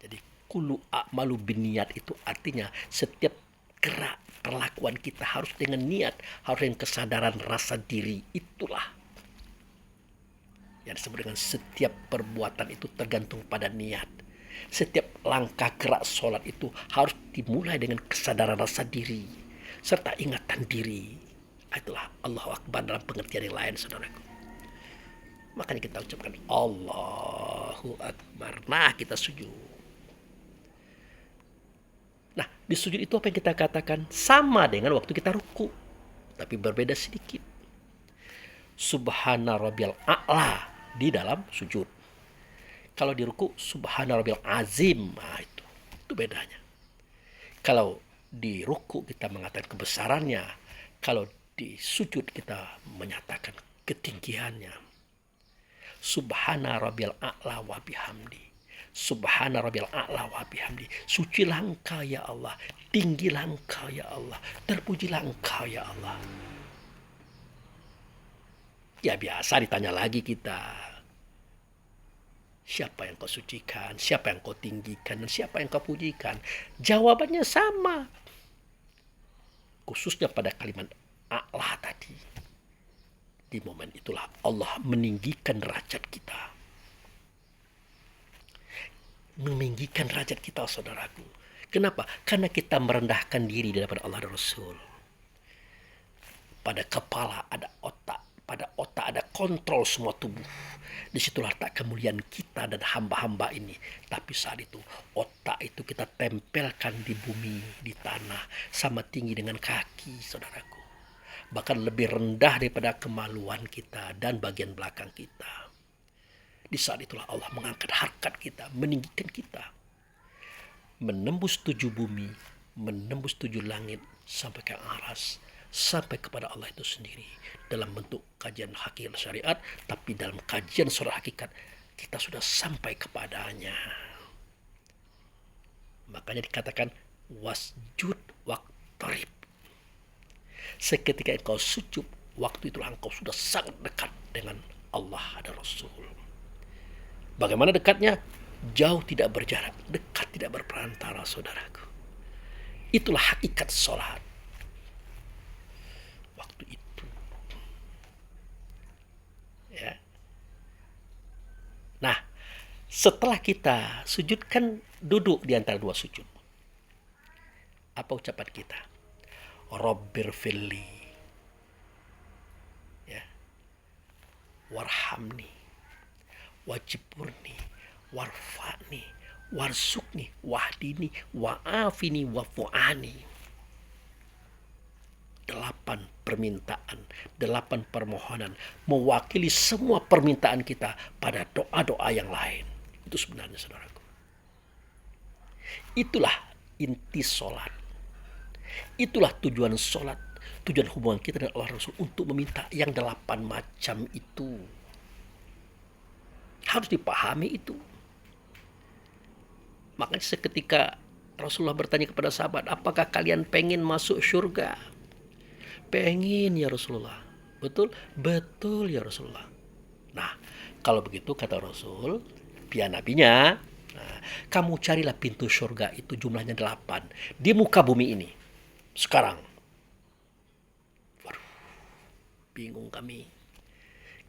Jadi kullu a'malu binniat itu artinya setiap gerak perlakuan kita harus dengan niat, harus dengan kesadaran rasa diri. Itulah yang disebut dengan setiap perbuatan itu tergantung pada niat. Setiap langkah gerak sholat itu harus dimulai dengan kesadaran rasa diri serta ingatan diri. Itulah Allahu Akbar dalam pengertian yang lain, saudaraku. Makanya kita ucapkan Allahu Akbar. Nah, kita sujud. Nah, di sujud itu apa yang kita katakan? Sama dengan waktu kita ruku, tapi berbeda sedikit. Subhana rabbiyal a'la di dalam sujud. Kalau di ruku, subhana rabbiyal azim. Nah, itu bedanya. Kalau di ruku kita mengatakan kebesarannya, kalau di sujud kita menyatakan ketinggiannya. Subhana rabbiyal a'la wa bihamdi. Subhana rabbiyal a'la wa bihamdi. Sucilah engkau ya Allah, tinggilah engkau ya Allah, terpujilah engkau ya Allah. Ya biasa ditanya lagi kita. Siapa yang kau sucikan, siapa yang kau tinggikan, dan siapa yang kau pujikan? Jawabannya sama. Khususnya pada kalimat a'la tadi. Di momen itulah Allah meninggikan derajat kita. Meninggikan derajat kita, saudaraku. Kenapa? Karena kita merendahkan diri di hadapan Allah dan Rasul. Pada kepala ada otak. Pada otak ada kontrol semua tubuh. Disitulah tak kemuliaan kita dan hamba-hamba ini. Tapi saat itu otak itu kita tempelkan di bumi, di tanah. Sama tinggi dengan kaki, saudaraku. Bahkan lebih rendah daripada kemaluan kita dan bagian belakang kita. Di saat itulah Allah mengangkat harkat kita, meninggikan kita. Menembus 7 bumi, menembus 7 langit, sampai ke aras, sampai kepada Allah itu sendiri. Dalam bentuk kajian hakikat syariat, tapi dalam kajian sholat hakikat, kita sudah sampai kepadanya. Makanya dikatakan, wasjud waqtarib. Seketika engkau sujud, waktu itulah engkau sudah sangat dekat dengan Allah dan Rasul. Bagaimana dekatnya? Jauh tidak berjarak, dekat tidak berperantara, saudaraku. Itulah hakikat sholat. Waktu itu. Ya. Nah, setelah kita sujud kan duduk di antara dua sujud. Apa ucapan kita? Rabbirfirli. Ya. Warhamni. Wajiburni, warfa'ni, warsukni, wahdini, wa'afini, wafu'ani. 8 permintaan, 8 permohonan mewakili semua permintaan kita pada doa-doa yang lain. Itu sebenarnya, saudaraku. Itulah inti sholat. Itulah tujuan sholat, tujuan hubungan kita dengan Allah Rasul untuk meminta yang 8 macam itu. Harus dipahami itu. Makanya seketika Rasulullah bertanya kepada sahabat, apakah kalian pengen masuk surga? Pengen ya Rasulullah. Betul? Betul ya Rasulullah. Nah, kalau begitu kata Rasul, pihak nabinya, nah, kamu carilah pintu surga itu jumlahnya 8 di muka bumi ini. Sekarang. Waduh, bingung kami.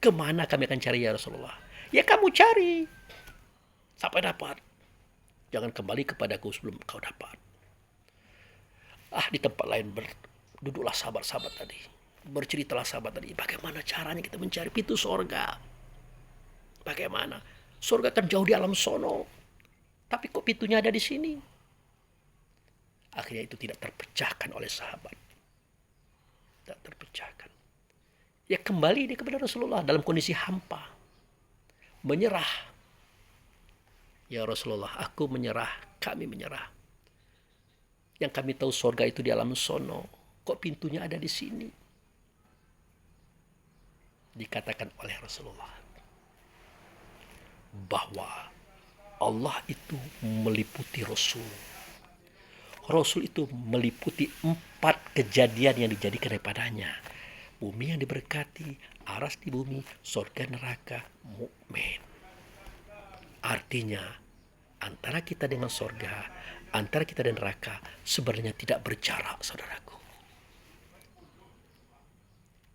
Kemana kami akan cari ya Rasulullah? Ya kamu cari sampai dapat. Jangan kembali kepadaku sebelum kau dapat. Di tempat lain duduklah sahabat-sahabat tadi. Berceritalah sahabat tadi. Bagaimana caranya kita mencari pintu sorga? Bagaimana? Sorga kan jauh di alam sono. Tapi kok pintunya ada di sini? Akhirnya itu tidak terpecahkan oleh sahabat. Tidak terpecahkan. Ya kembali dia kepada Rasulullah dalam kondisi hampa. Menyerah. Ya Rasulullah, aku menyerah. Kami menyerah. Yang kami tahu surga itu di alam sono. Kok pintunya ada di sini? Dikatakan oleh Rasulullah bahwa Allah itu meliputi Rasul. Rasul itu meliputi 4 kejadian yang dijadikan daripadanya. Bumi yang diberkati, aras di bumi, surga neraka, mukmin. Artinya, antara kita dengan surga, antara kita dan neraka, sebenarnya tidak berjarak, saudaraku.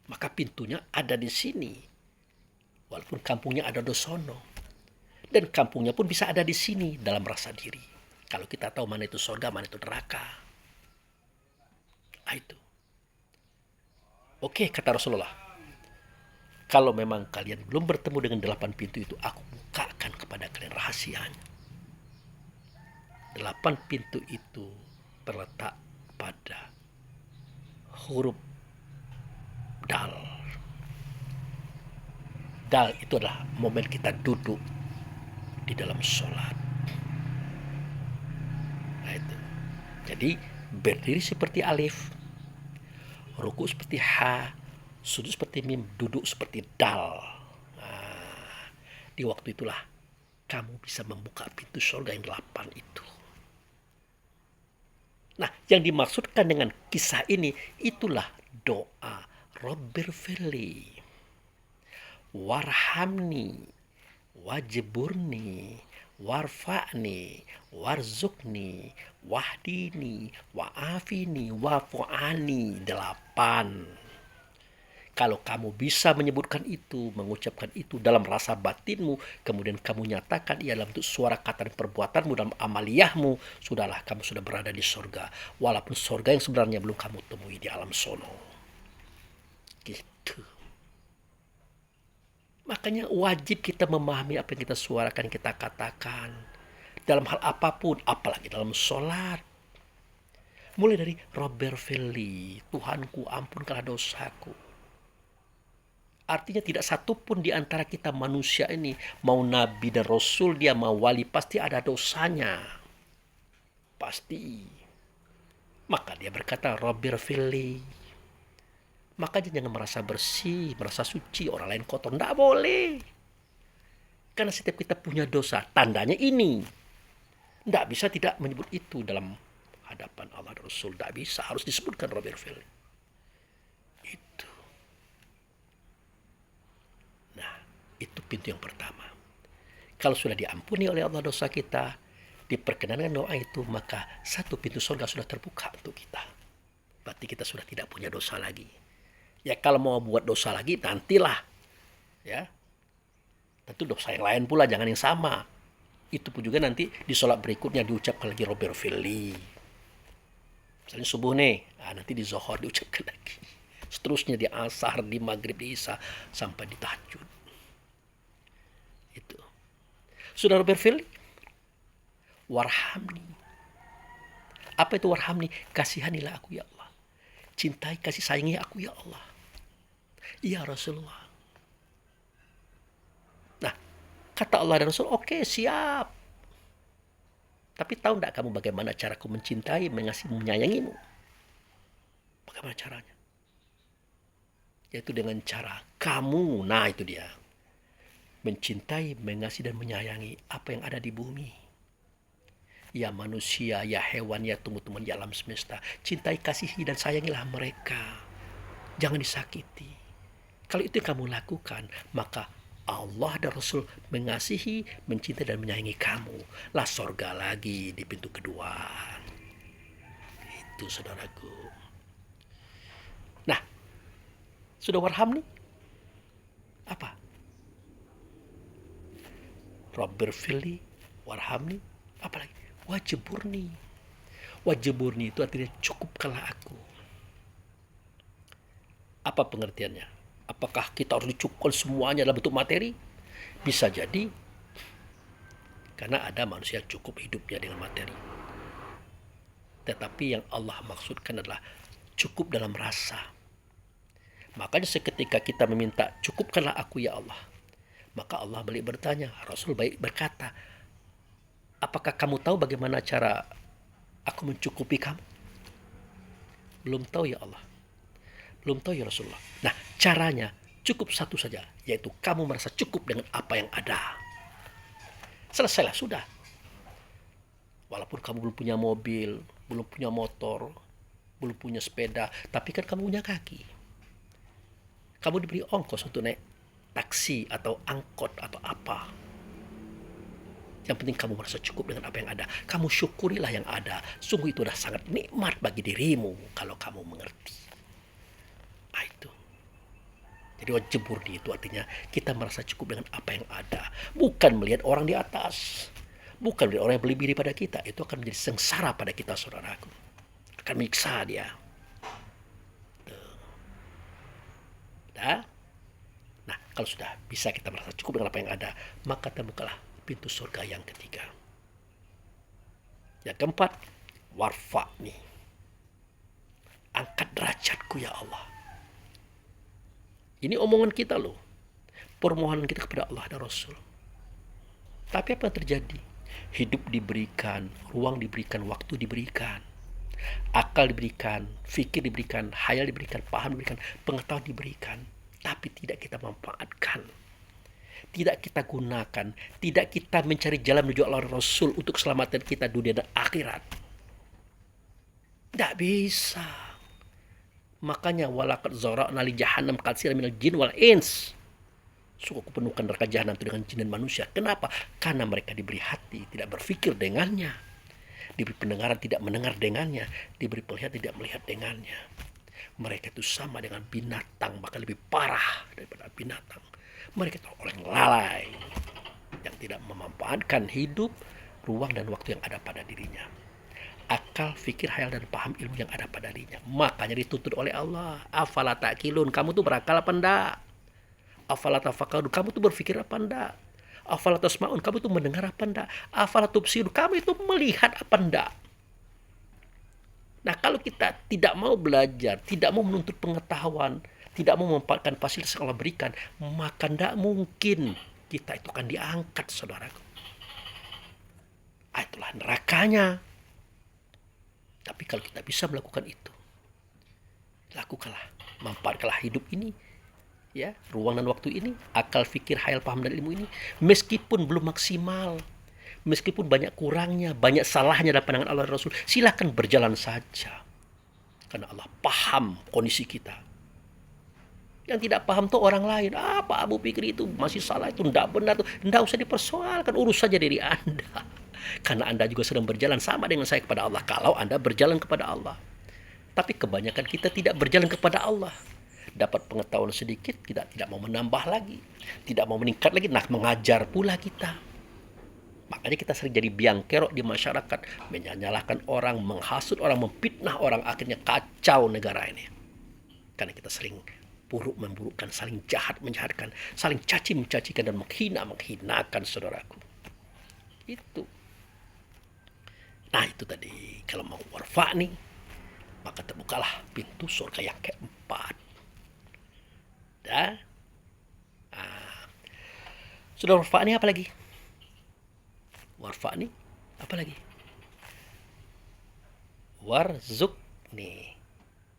Maka pintunya ada di sini. Walaupun kampungnya ada di sono. Dan kampungnya pun bisa ada di sini dalam rasa diri. Kalau kita tahu mana itu surga, mana itu neraka. Itu. Oke, kata Rasulullah. Kalau memang kalian belum bertemu dengan 8 pintu itu, aku bukakan kepada kalian rahasianya. 8 pintu itu terletak pada huruf dal. Dal itu adalah momen kita duduk di dalam sholat. Nah itu. Jadi berdiri seperti alif, ruku seperti ha, sujud seperti mim, duduk seperti dal. Nah, di waktu itulah kamu bisa membuka pintu surga yang 8 itu. Nah, yang dimaksudkan dengan kisah ini itulah doa Robbirfirli, warhamni, wajburni, warfa'ni, warzukni, wahdini, wa'afini, wafu'ani. 8. Kalau kamu bisa menyebutkan itu, mengucapkan itu dalam rasa batinmu, kemudian kamu nyatakan ia dalam bentuk suara kata dan perbuatanmu dalam amaliyahmu, sudahlah kamu sudah berada di surga. Walaupun surga yang sebenarnya belum kamu temui di alam sono. Gitu. Makanya wajib kita memahami apa yang kita suarakan, kita katakan. Dalam hal apapun, apalagi dalam sholat. Mulai dari Robbirfirli, Tuhanku ampunkanlah dosaku. Artinya tidak satu pun di antara kita manusia ini, mau nabi dan rasul, dia mau wali, pasti ada dosanya. Pasti. Maka dia berkata, Robbirfirli. Makanya jangan merasa bersih, merasa suci, orang lain kotor. Tidak boleh. Karena setiap kita punya dosa, tandanya ini. Tidak bisa tidak menyebut itu dalam hadapan Allah dan Rasul. Tidak bisa, harus disebutkan Robbirfirli. Itu. Nah, itu pintu yang pertama. Kalau sudah diampuni oleh Allah dosa kita, diperkenankan doa itu, maka 1 pintu surga sudah terbuka untuk kita. Berarti kita sudah tidak punya dosa lagi. Ya kalau mau buat dosa lagi, nantilah. Ya. Tentu dosa yang lain pula, jangan yang sama. Itu pun juga nanti di sholat berikutnya diucapkan lagi Robbirfirli. Misalnya subuh nih, nanti di zuhur diucapkan lagi. Seterusnya di asar, di maghrib, di isya, sampai di tahajud. Itu. Sudah Robbirfirli? Warhamni. Apa itu warhamni? Kasihanilah aku ya Allah. Cintai, kasih sayangi aku ya Allah. Ya Rasulullah. Nah, kata Allah dan Rasul, oke, siap. Tapi tahu enggak kamu bagaimana caraku mencintai, mengasihi, menyayangimu? Bagaimana caranya? Yaitu dengan cara kamu, nah itu dia. Mencintai, mengasihi, dan menyayangi apa yang ada di bumi. Ya manusia, ya hewan, ya tumbuh-tumbuhan di alam semesta. Cintai, kasihi, dan sayangilah mereka. Jangan disakiti. Kalau itu yang kamu lakukan, maka Allah dan Rasul mengasihi, mencintai, dan menyayangi kamu. Lah surga lagi di pintu kedua. Itu saudaraku. Nah, sudah warhamni? Apa? Robbirfirli, warhamni, apa lagi? Wajiburni. Wajiburni itu artinya cukupkanlah aku. Apa pengertiannya? Apakah kita harus dicukupkan semuanya dalam bentuk materi? Bisa jadi, karena ada manusia cukup hidupnya dengan materi. Tetapi yang Allah maksudkan adalah cukup dalam rasa. Makanya seketika kita meminta, cukupkanlah aku ya Allah, maka Allah balik bertanya, Rasul baik berkata, apakah kamu tahu bagaimana cara aku mencukupi kamu? Belum tahu ya Allah. Belum tahu ya Rasulullah. Nah, caranya cukup satu saja, yaitu kamu merasa cukup dengan apa yang ada. Selesailah, sudah. Walaupun kamu belum punya mobil, belum punya motor, belum punya sepeda, tapi kan kamu punya kaki. Kamu diberi ongkos untuk naik taksi atau angkot atau apa. Yang penting kamu merasa cukup dengan apa yang ada. Kamu syukurilah yang ada. Sungguh itu dah sangat nikmat bagi dirimu kalau kamu mengerti. Nah, itu. Jadi wajiburni itu artinya kita merasa cukup dengan apa yang ada. Bukan melihat orang di atas. Bukan melihat orang yang berlebih daripada kita. Itu akan menjadi sengsara pada kita, saudaraku. Akan menyiksa dia. Nah, kalau sudah bisa kita merasa cukup dengan apa yang ada, maka terbukalah pintu surga yang ketiga. Yang keempat, warfa'ni. Angkat derajatku ya Allah. Ini omongan kita loh. Permohonan kita kepada Allah dan Rasul. Tapi apa yang terjadi? Hidup diberikan, ruang diberikan, waktu diberikan. Akal diberikan, fikir diberikan, hayal diberikan, paham diberikan, pengetahuan diberikan. Tapi tidak kita manfaatkan. Tidak kita gunakan. Tidak kita mencari jalan menuju Allah dan Rasul untuk keselamatan kita dunia dan akhirat. Tidak bisa. Makanya walaqad zara'na li jahannam katsiran minal jin wal ins. Sungguh aku penuhkan neraka jahanam itu dengan jin dan manusia. Kenapa? Karena mereka diberi hati, tidak berpikir dengannya. Diberi pendengaran, tidak mendengar dengannya. Diberi penglihatan, tidak melihat dengannya. Mereka itu sama dengan binatang, bahkan lebih parah daripada binatang. Mereka itu orang lalai yang tidak memanfaatkan hidup, ruang dan waktu yang ada pada dirinya. Akal, fikir, hayal, dan paham ilmu yang ada pada dirinya. Makanya dituntut oleh Allah. Afala ta'qilun, kamu tuh berakal apa enggak? Afala tafakkarun, kamu tuh berpikir apa enggak? Afala tasma'un, kamu tuh mendengar apa enggak? Afala tubsirun, kamu itu melihat apa enggak? Nah, kalau kita tidak mau belajar, tidak mau menuntut pengetahuan, tidak mau memanfaatkan fasilitas yang Allah berikan, maka enggak mungkin kita itu akan diangkat, saudaraku. Itulah nerakanya. Tapi kalau kita bisa melakukan itu, lakukanlah, manfaatkanlah hidup ini, ya, ruang dan waktu ini, akal, fikir, hayal, paham dan ilmu ini, meskipun belum maksimal, meskipun banyak kurangnya, banyak salahnya dalam pandangan Allah dan Rasul, silakan berjalan saja, karena Allah paham kondisi kita. Yang tidak paham tuh orang lain. Pak Abu pikir itu masih salah, itu tidak benar, tuh tidak usah dipersoalkan, urus saja diri Anda. Karena Anda juga sedang berjalan sama dengan saya kepada Allah, kalau Anda berjalan kepada Allah. Tapi kebanyakan kita tidak berjalan kepada Allah. Dapat pengetahuan sedikit, tidak mau menambah lagi, tidak mau meningkat lagi, nah mengajar pula kita. Makanya kita sering jadi biang kerok di masyarakat, menyalahkan orang, menghasut orang, memfitnah orang, akhirnya kacau negara ini. Karena kita sering buruk memburukkan, saling jahat menjahatkan, saling caci mencacikan dan menghinakan saudaraku. Itu. Nah, itu tadi, kalau mau warfa nih, maka terbukalah pintu surga yang keempat. Dan sudah warfa nih, apa lagi? Warfa nih, apa lagi? Warzukni.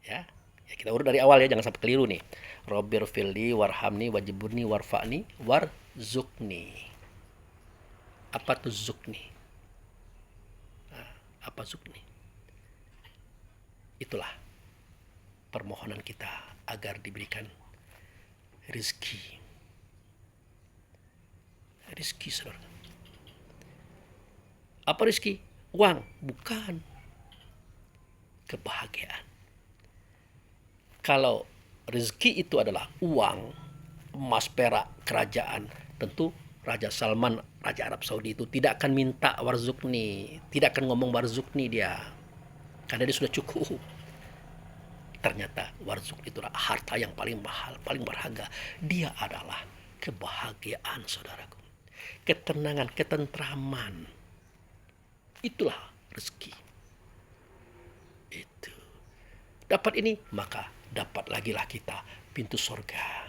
Ya, kita urut dari awal ya, jangan sampai keliru nih. Robbir filli warhamni wajiburni warfa'ni warzukni. Apa tuh zukni? Apa zukni? Itulah permohonan kita agar diberikan rezeki. Rezeki, saudara. Apa rezeki? Uang? Bukan. Kebahagiaan. Kalau rezeki itu adalah uang, emas, perak, kerajaan, tentu Raja Salman, Raja Arab Saudi itu tidak akan minta warzukni, tidak akan ngomong warzukni dia, karena dia sudah cukup. Ternyata warzuk itulah harta yang paling mahal, paling berharga. Dia adalah kebahagiaan, saudaraku. Ketenangan, ketentraman. Itulah rezeki. Itu. Dapat ini, maka dapat lagi lah kita pintu surga.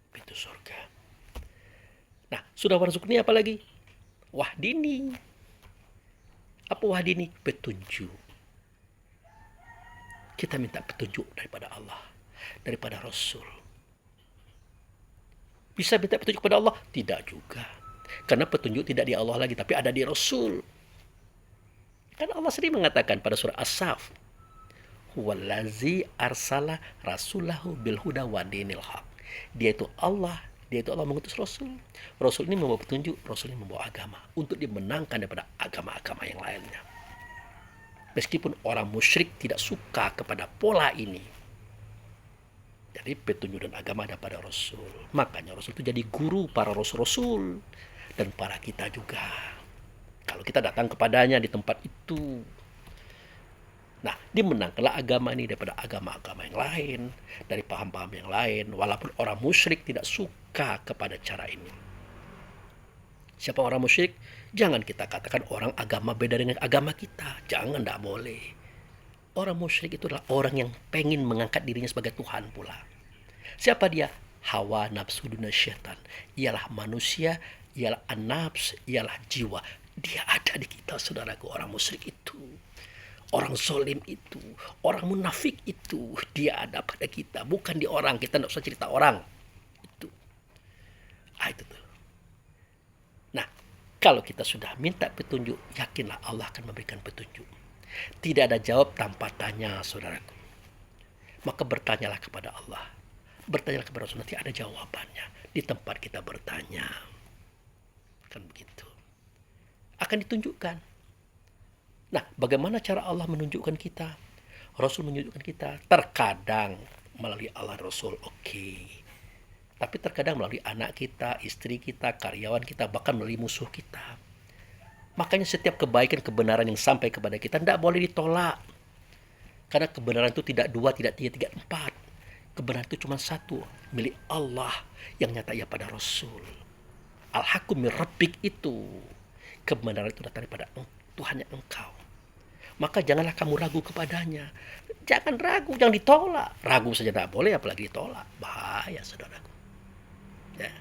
Pintu surga. Nah, sudah warzuk ini apa lagi? Wahdini. Apa wahdini? Petunjuk. Kita minta petunjuk daripada Allah, daripada Rasul. Bisa minta petunjuk kepada Allah? Tidak juga. Karena petunjuk tidak di Allah lagi, tapi ada di Rasul. Kan Allah sendiri mengatakan pada surah As-Saff, huwallazi arsala rasulahu bil huda wa dinil haq. Dia itu Allah mengutus Rasul. Rasul ini membawa petunjuk, Rasul ini membawa agama untuk dimenangkan daripada agama-agama yang lainnya. Meskipun orang musyrik tidak suka kepada pola ini. Jadi petunjuk dan agama ada pada Rasul. Makanya Rasul itu jadi guru para Rasul-Rasul dan para kita juga. Kalau kita datang kepadanya di tempat itu. Nah, dimenangkanlah agama ini daripada agama-agama yang lain, dari paham-paham yang lain, walaupun orang musyrik tidak suka kepada cara ini. Siapa orang musyrik? Jangan kita katakan orang agama beda dengan agama kita. Jangan, tidak boleh. Orang musyrik itu adalah orang yang pengen mengangkat dirinya sebagai Tuhan pula. Siapa dia? Hawa nafsu dunia syaitan. Ialah manusia, ialah an-nafs, ialah jiwa. Dia ada di kita, saudaraku, orang musyrik itu. Orang zolim itu, orang munafik itu, dia ada pada kita, bukan di orang. Kita tidak usah cerita orang. Itu. Itu tuh. Nah, kalau kita sudah minta petunjuk, yakinlah Allah akan memberikan petunjuk. Tidak ada jawab tanpa tanya, saudaraku. Maka bertanyalah kepada Allah. Bertanyalah kepada Rasul, nanti ada jawabannya. Di tempat kita bertanya. Kan begitu. Akan ditunjukkan. Nah, bagaimana cara Allah menunjukkan kita? Rasul menunjukkan kita. Terkadang melalui Allah Rasul, oke. Tapi terkadang melalui anak kita, istri kita, karyawan kita, bahkan melalui musuh kita. Makanya setiap kebaikan, kebenaran yang sampai kepada kita tidak boleh ditolak. Karena kebenaran itu tidak dua, tidak tiga, tidak empat. Kebenaran itu cuma satu, milik Allah yang nyata ia pada Rasul. Al-haqqu min rabbik itu. Kebenaran itu datang daripada Tuhan yang engkau. Maka janganlah kamu ragu kepadanya. Jangan ragu, jangan ditolak. Ragu saja tidak boleh, apalagi ditolak. Bahaya, saudaraku. Ya,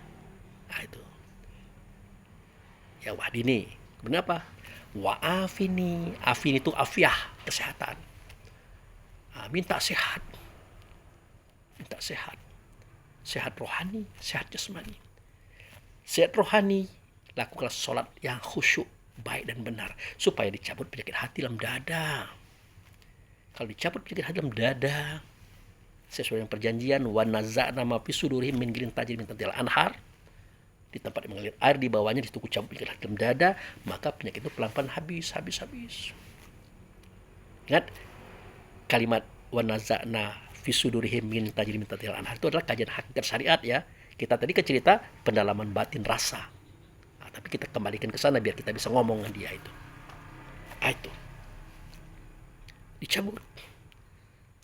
nah itu. Ya, wahdini. Kenapa? Wa'afini. Afini itu afiah, kesehatan. Nah, minta sehat. Minta sehat. Sehat rohani, sehat jasmani. Sehat rohani, lakukanlah sholat yang khusyuk, baik dan benar, supaya dicabut penyakit hati dalam dada. Kalau dicabut penyakit hati dalam dada, sesuai dengan perjanjian, wa naza'na ma fi sudurihim min ghillin tajri min tahtil anhar, di tempat yang mengalir air di bawahnya, di situ cabut penyakit hati dalam dada, maka penyakit itu pelan-pelan habis. Ingat kalimat wa naza'na fi sudurihim min tajri min tahtil anhar itu adalah kajian hakikat syariat ya. Kita tadi ke cerita pendalaman batin rasa. Tapi kita kembalikan ke sana biar kita bisa ngomong dengan dia itu. Itu. Dicabut.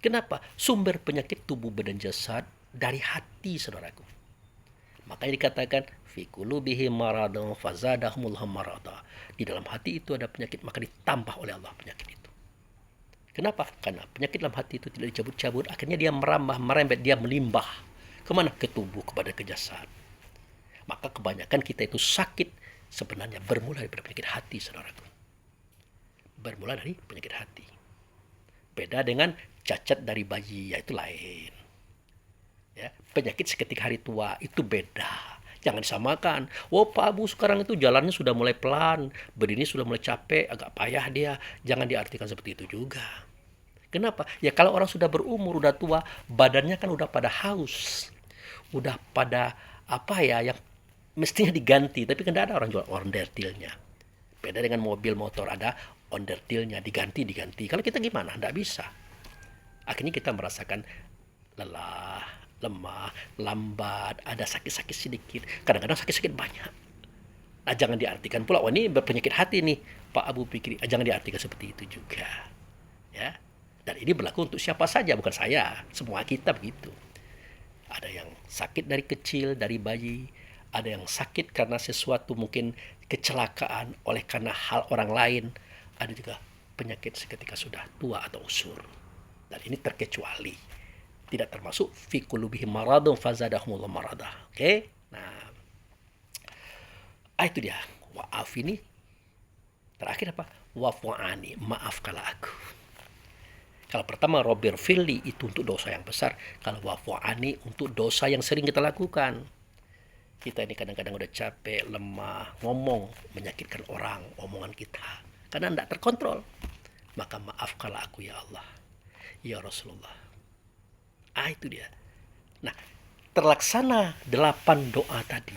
Kenapa? Sumber penyakit tubuh badan jasad dari hati, saudaraku. Makanya dikatakan fi qulubihim maradun fazadahumullahu marada. Di dalam hati itu ada penyakit, maka ditambah oleh Allah penyakit itu. Kenapa? Karena penyakit dalam hati itu tidak dicabut-cabut, akhirnya dia merembet, dia melimbah. Kemana? Ke tubuh, kepada ke jasad. Maka kebanyakan kita itu sakit sebenarnya bermula dari penyakit hati, saudaraku. Bermula dari penyakit hati. Beda dengan cacat dari bayi, yaitu lain. Ya, penyakit seketika hari tua itu beda. Jangan disamakan. Wah, Pak Abu sekarang itu jalannya sudah mulai pelan, berdiri sudah mulai capek, agak payah dia. Jangan diartikan seperti itu juga. Kenapa? Ya kalau orang sudah berumur, udah tua, badannya kan udah pada haus. Udah pada yang mestinya diganti, tapi kan tidak ada orang jual onderdilnya. Beda dengan mobil motor, ada onderdilnya, diganti. Kalau kita gimana? Tidak bisa. Akhirnya kita merasakan lelah, lemah, lambat, ada sakit-sakit sedikit, kadang-kadang sakit-sakit banyak. Nah, jangan diartikan pula, wah ini berpenyakit hati nih, Pak Abu Fikri. Jangan diartikan seperti itu juga. Ya. Dan ini berlaku untuk siapa saja, bukan saya. Semua kita begitu. Ada yang sakit dari kecil, dari bayi. Ada yang sakit karena sesuatu mungkin kecelakaan oleh karena hal orang lain. Ada juga penyakit seketika sudah tua atau usur. Dan ini terkecuali. Tidak termasuk fi qulubihim maradun fazadahumullah marada. Oke? Nah, itu dia. Wa'af ini terakhir apa? Wa'fu'ani, maafkanlah aku. Kalau pertama Robert Firli itu untuk dosa yang besar. Kalau wa'fu'ani untuk dosa yang sering kita lakukan. Kita ini kadang-kadang udah capek, lemah, ngomong, menyakitkan orang, omongan kita. Karena tidak terkontrol. Maka maafkanlah aku ya Allah. Ya Rasulullah. Itu dia. Nah, terlaksana 8 doa tadi.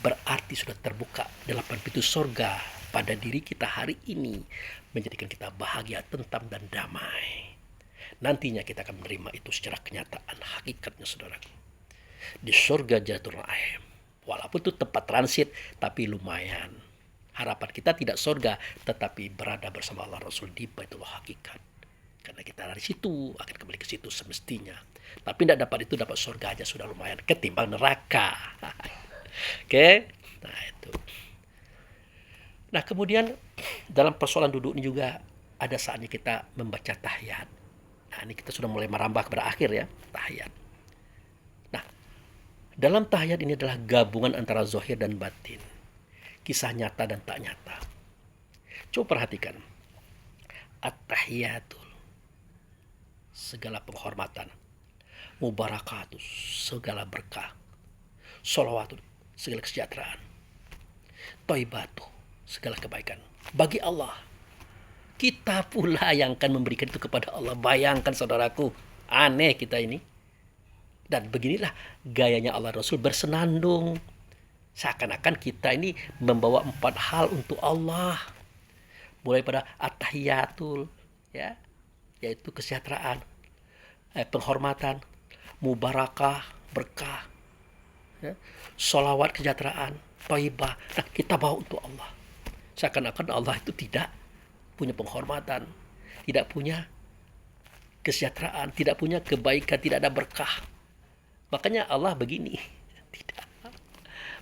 Berarti sudah terbuka 8 pintu surga pada diri kita hari ini. Menjadikan kita bahagia, tentram, dan damai. Nantinya kita akan menerima itu secara kenyataan. Hakikatnya saudaraku. Di surga Jannatul Na'im. Walaupun itu tempat transit, tapi lumayan. Harapan kita tidak surga, tetapi berada bersama Allah Rasul di Baitullah Hakikat. Karena kita dari situ akan kembali ke situ semestinya. Tapi tidak dapat itu, dapat surga aja sudah lumayan ketimbang neraka. Oke? Nah itu. Nah kemudian dalam persoalan duduk ini juga ada saatnya kita membaca tahiyat. Nah ini kita sudah mulai merambah kepada akhir ya, tahiyat. Nah dalam tahiyat ini adalah gabungan antara zahir dan batin. Kisah nyata dan tak nyata. Coba perhatikan. At-tahiyatul, segala penghormatan. Mubarakatus, segala berkah. Sholawatul, segala kesejahteraan. Toibatu, segala kebaikan. Bagi Allah. Kita pula yang akan memberikan itu kepada Allah. Bayangkan saudaraku, aneh kita ini. Dan beginilah gayanya Allah Rasul bersenandung. Seakan-akan kita ini membawa 4 hal untuk Allah. Mulai pada at-tahiyatul, ya, yaitu kesejahteraan, penghormatan, mubarakah, berkah, ya, sholawat kesejahteraan, thayyibah. Nah, kita bawa untuk Allah. Seakan-akan Allah itu tidak punya penghormatan, tidak punya kesejahteraan, tidak punya kebaikan, tidak ada berkah. Makanya Allah begini, tidak,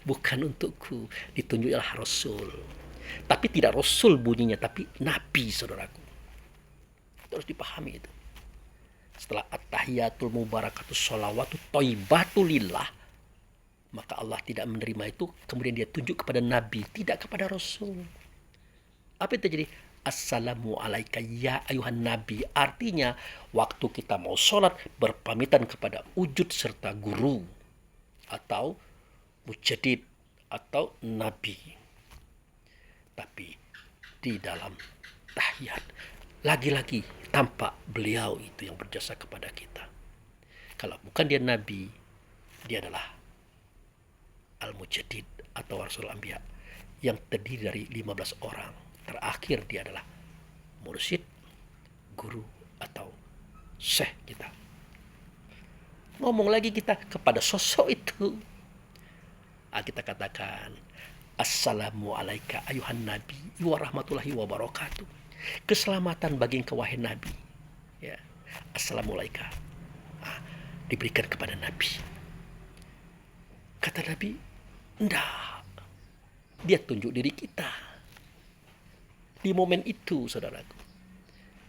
bukan untukku, ditunjuklah Rasul. Tapi tidak Rasul bunyinya, tapi Nabi, saudaraku. Terus dipahami itu. Setelah at-tahiyatul mubarakatus sholawatu thayyibatulillah, maka Allah tidak menerima itu, kemudian dia tunjuk kepada Nabi, tidak kepada Rasul. Apa itu terjadi? Assalamu alaika ya ayuhan Nabi. Artinya waktu kita mau sholat berpamitan kepada wujud serta guru atau mujadid atau Nabi. Tapi di dalam tahiyat lagi-lagi tampak beliau itu yang berjasa kepada kita. Kalau bukan dia Nabi, dia adalah Al-Mujaddid atau Rasul Anbiya yang terdiri dari 15 orang. Terakhir dia adalah mursyid, guru atau syekh kita. Ngomong lagi kita kepada sosok itu. Kita katakan Assalamu alaika ayuhan Nabi wa rahmatullahi wa barakatuh. Keselamatan bagi engkau wahai Nabi. Ya. Assalamu alaika. Diberikan kepada Nabi. Kata Nabi, enggak. Dia tunjuk diri kita. Di momen itu, saudaraku.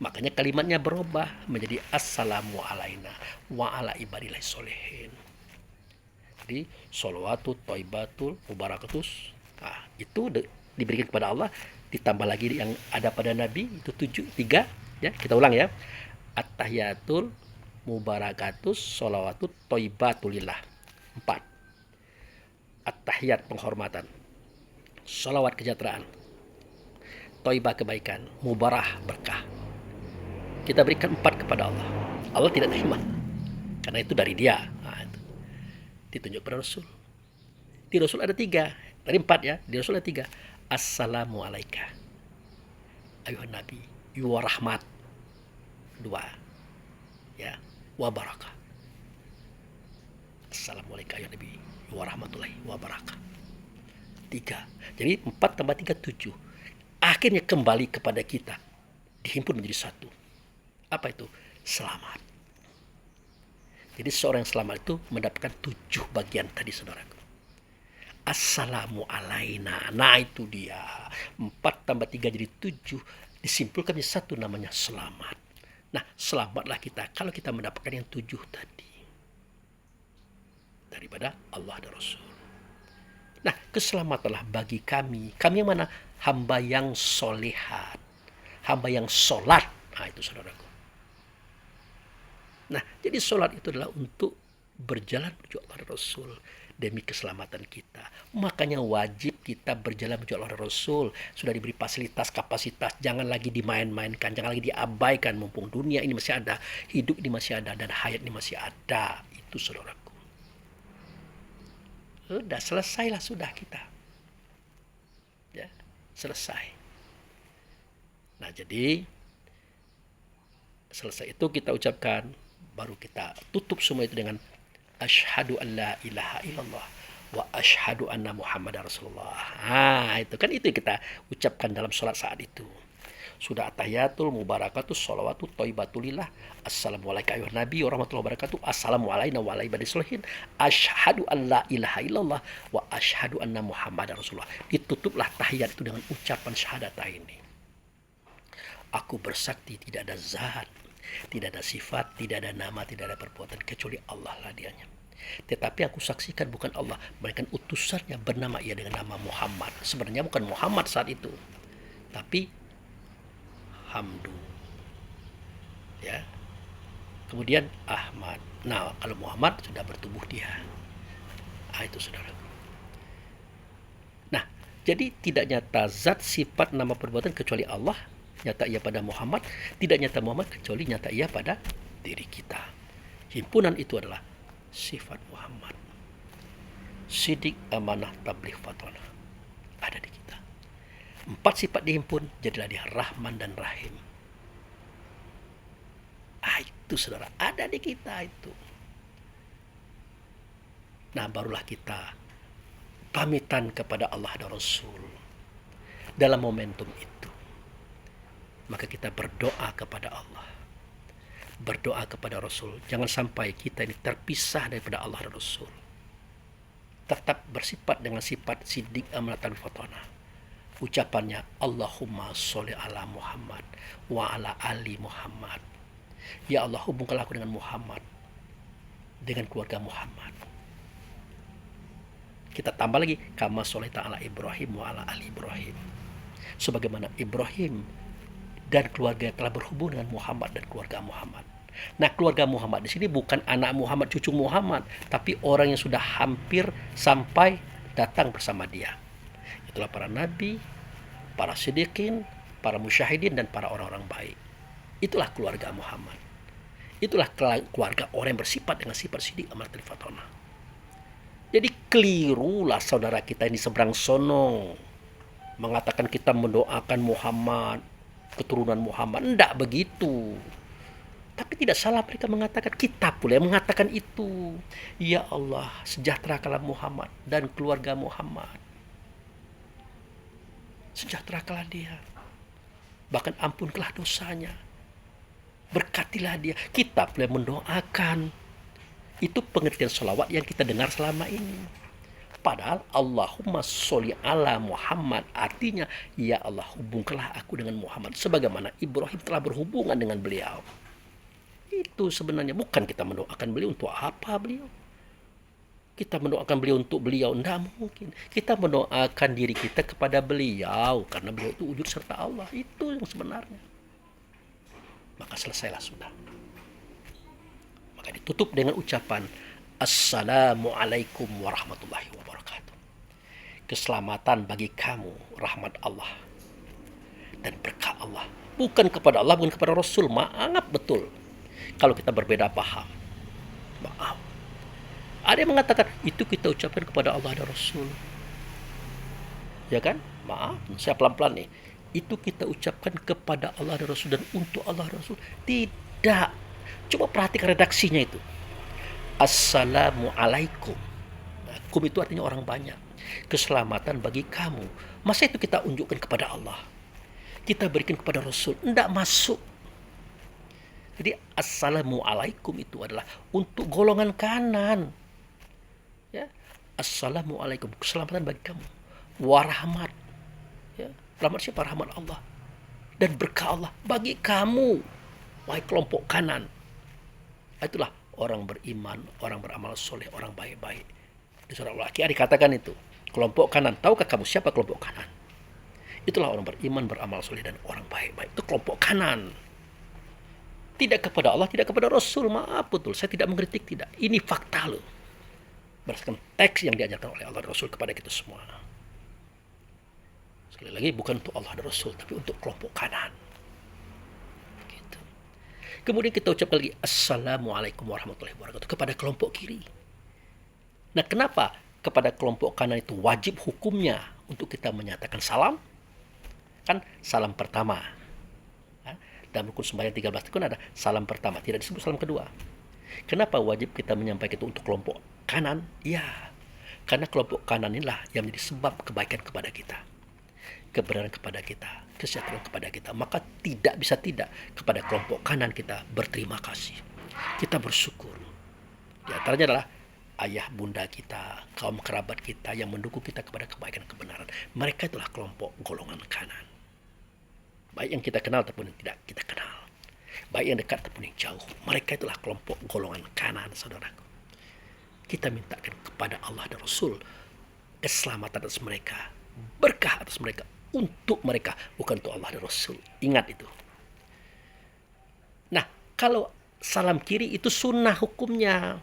Makanya kalimatnya berubah menjadi Assalamu alaina wa ala ibadillahi sholihin. Jadi, sholawatu, thayyibatul, mubarakatus. Itu diberikan kepada Allah, ditambah lagi yang ada pada Nabi itu 3 ya. Kita ulang ya. At-tahiyatul mubarakatus sholawatut thayyibatulillah. 4. At-tahiyat penghormatan, sholawat kesejahteraan, thayyibah kebaikan, mubarah berkah. Kita berikan 4 kepada Allah. Allah tidak terima karena itu dari dia. Itu ditunjuk pada Rasul. Di Rasul ada 3. Tadi 4 ya, di Rasul ada 3. Assalamu alaika ayuhan Nabi wa rahmat. 2 ya, wa barakah. Assalamualaikum warahmatullahi wabarakatuh. 3. Jadi 4 tambah 3, 7. Akhirnya kembali kepada kita. Dihimpun menjadi satu. Apa itu? Selamat. Jadi seorang yang selamat itu mendapatkan 7 bagian tadi, saudaraku. Assalamu alaina. Nah itu dia. 4 tambah 3 jadi 7. Disimpulkan menjadi satu, namanya selamat. Nah selamatlah kita kalau kita mendapatkan yang 7 tadi. Daripada Allah dan Rasul. Nah keselamatanlah bagi kami. Kami yang mana? Hamba yang solehat. Hamba yang sholat. Nah itu saudaraku. Nah, jadi sholat itu adalah untuk berjalan menuju Allah dan Rasul demi keselamatan kita. Makanya wajib kita berjalan menuju Allah dan Rasul. Sudah diberi fasilitas, kapasitas, jangan lagi dimain-mainkan, jangan lagi diabaikan. Mumpung dunia ini masih ada, hidup ini masih ada, dan hayat ini masih ada. Itu saudaraku. Sudah selesailah sudah kita. Ya, selesai. Nah, jadi selesai itu kita ucapkan, baru kita tutup semua itu dengan asyhadu an la ilaha illallah wa asyhadu anna muhammadar rasulullah. Nah, itu kan itu kita ucapkan dalam sholat saat itu. Sudah atahiyatul mubarakatus sholawatu thayyibatulillah. Assalamualaikum ayuhan nabi warahmatullahi wabarakatuh. Assalamualaikum wa ala ibadis sholihin. Asyhadu an la ilaha illallah wa asyhadu anna muhammadar rasulullah. Ditutuplah tahiyat itu dengan ucapan syahadatah ini. Aku bersaksi tidak ada zat, tidak ada sifat, tidak ada nama, tidak ada perbuatan kecuali Allah lah dianya. Tetapi aku saksikan bukan Allah, melainkan utusannya bernama ia dengan nama Muhammad. Sebenarnya bukan Muhammad saat itu, tapi Hamdu. Ya. Kemudian Ahmad. Nah, kalau Muhammad sudah bertubuh dia. Ah itu saudara. Nah, jadi tidak nyata zat, sifat, nama, perbuatan kecuali Allah. Nyata ia pada Muhammad, tidak nyata Muhammad kecuali nyata ia pada diri kita. Himpunan itu adalah sifat Muhammad. Sidik, amanah, tabligh, fatonah. Ada di kita. 4 sifat dihimpun, jadilah dia Rahman dan Rahim. Itu saudara, ada di kita itu. Nah, barulah kita pamitan kepada Allah dan Rasul dalam momentum itu. Maka kita berdoa kepada Allah, berdoa kepada Rasul. Jangan sampai kita ini terpisah daripada Allah dan Rasul. Tetap bersifat dengan sifat sidik, amanah, tabligh, fatonah. Ucapannya Allahumma sholli ala Muhammad wa ala ali Muhammad. Ya Allah, hubungkanlah aku dengan Muhammad, dengan keluarga Muhammad. Kita tambah lagi kama sholaita ala Ibrahim wa ala ali Ibrahim. Sebagaimana Ibrahim dan keluarga telah berhubung dengan Muhammad dan keluarga Muhammad. Nah, keluarga Muhammad di sini bukan anak Muhammad, cucu Muhammad, tapi orang yang sudah hampir sampai datang bersama dia. Itulah para nabi, para siddiqin, para musyahidin, dan para orang-orang baik. Itulah keluarga Muhammad. Itulah keluarga orang yang bersifat dengan sifat siddiq, amanah, tabligh, fatonah. Jadi kelirulah saudara kita ini seberang sono mengatakan kita mendoakan Muhammad, keturunan Muhammad. Tidak begitu. Tapi tidak salah mereka mengatakan, kita pula yang mengatakan itu. Ya Allah, sejahterakanlah Muhammad dan keluarga Muhammad. Sejahterakanlah dia. Bahkan ampunkanlah dosanya. Berkatilah dia. Kita pula yang mendoakan. Itu pengertian sholawat yang kita dengar selama ini. Padahal Allahumma sholli ala Muhammad artinya, ya Allah, hubungkanlah aku dengan Muhammad sebagaimana Ibrahim telah berhubungan dengan beliau. Itu sebenarnya bukan kita mendoakan beliau untuk apa beliau. Kita mendoakan beliau untuk beliau, tidak mungkin. Kita mendoakan diri kita kepada beliau karena beliau itu wujud serta Allah. Itu yang sebenarnya. Maka selesailah sudah. Maka ditutup dengan ucapan Assalamualaikum warahmatullahi wabarakatuh. Keselamatan bagi kamu, rahmat Allah dan berkah Allah. Bukan kepada Allah, bukan kepada Rasul. Maaf betul kalau kita berbeda paham. Maaf. Ada yang mengatakan itu kita ucapkan kepada Allah dan Rasul. Ya kan? Maaf, saya pelan-pelan nih. Itu kita ucapkan kepada Allah dan Rasul dan untuk Allah dan Rasul. Tidak. Coba perhatikan redaksinya itu. Assalamu alaikum. Nah, kum itu artinya orang banyak. Keselamatan bagi kamu. Masa itu kita unjukkan kepada Allah? Kita berikan kepada Rasul. Tidak masuk. Jadi assalamu alaikum itu adalah untuk golongan kanan. Ya. Assalamu alaikum. Keselamatan bagi kamu. Warahmat. Ya. Rahmat siapa? Rahmat Allah. Dan berkah Allah bagi kamu. Wahai kelompok kanan. Itulah orang beriman, orang beramal soleh, orang baik-baik. Di surah Al-Waqiah dikatakan itu. Kelompok kanan. Tahukah kamu siapa kelompok kanan? Itulah orang beriman, beramal soleh, dan orang baik-baik. Itu kelompok kanan. Tidak kepada Allah, tidak kepada Rasul. Maaf betul, saya tidak mengkritik, tidak. Ini fakta loh. Berdasarkan teks yang diajarkan oleh Allah dan Rasul kepada kita semua. Sekali lagi, bukan untuk Allah dan Rasul, tapi untuk kelompok kanan. Gitu. Kemudian kita ucapkan lagi, Assalamualaikum warahmatullahi wabarakatuh, kepada kelompok kiri. Nah, kenapa kepada kelompok kanan itu wajib hukumnya untuk kita menyatakan salam? Kan salam pertama. Dalam rukun sembahyang 13 itu kan ada salam pertama, tidak disebut salam kedua. Kenapa wajib kita menyampaikan itu untuk kelompok kanan? Ya, karena kelompok kanan inilah yang menjadi sebab kebaikan kepada kita, kebenaran kepada kita, kesejahteraan kepada kita. Maka tidak bisa tidak kepada kelompok kanan kita berterima kasih, kita bersyukur. Di antaranya adalah ayah bunda kita, kaum kerabat kita yang mendukung kita kepada kebaikan kebenaran. Mereka itulah kelompok golongan kanan. Baik yang kita kenal ataupun yang tidak kita kenal. Baik yang dekat ataupun yang jauh. Mereka itulah kelompok golongan kanan, saudaraku. Kita mintakan kepada Allah dan Rasul keselamatan atas mereka, berkah atas mereka, untuk mereka, bukan untuk Allah dan Rasul. Ingat itu. Nah, kalau salam kiri itu sunnah hukumnya.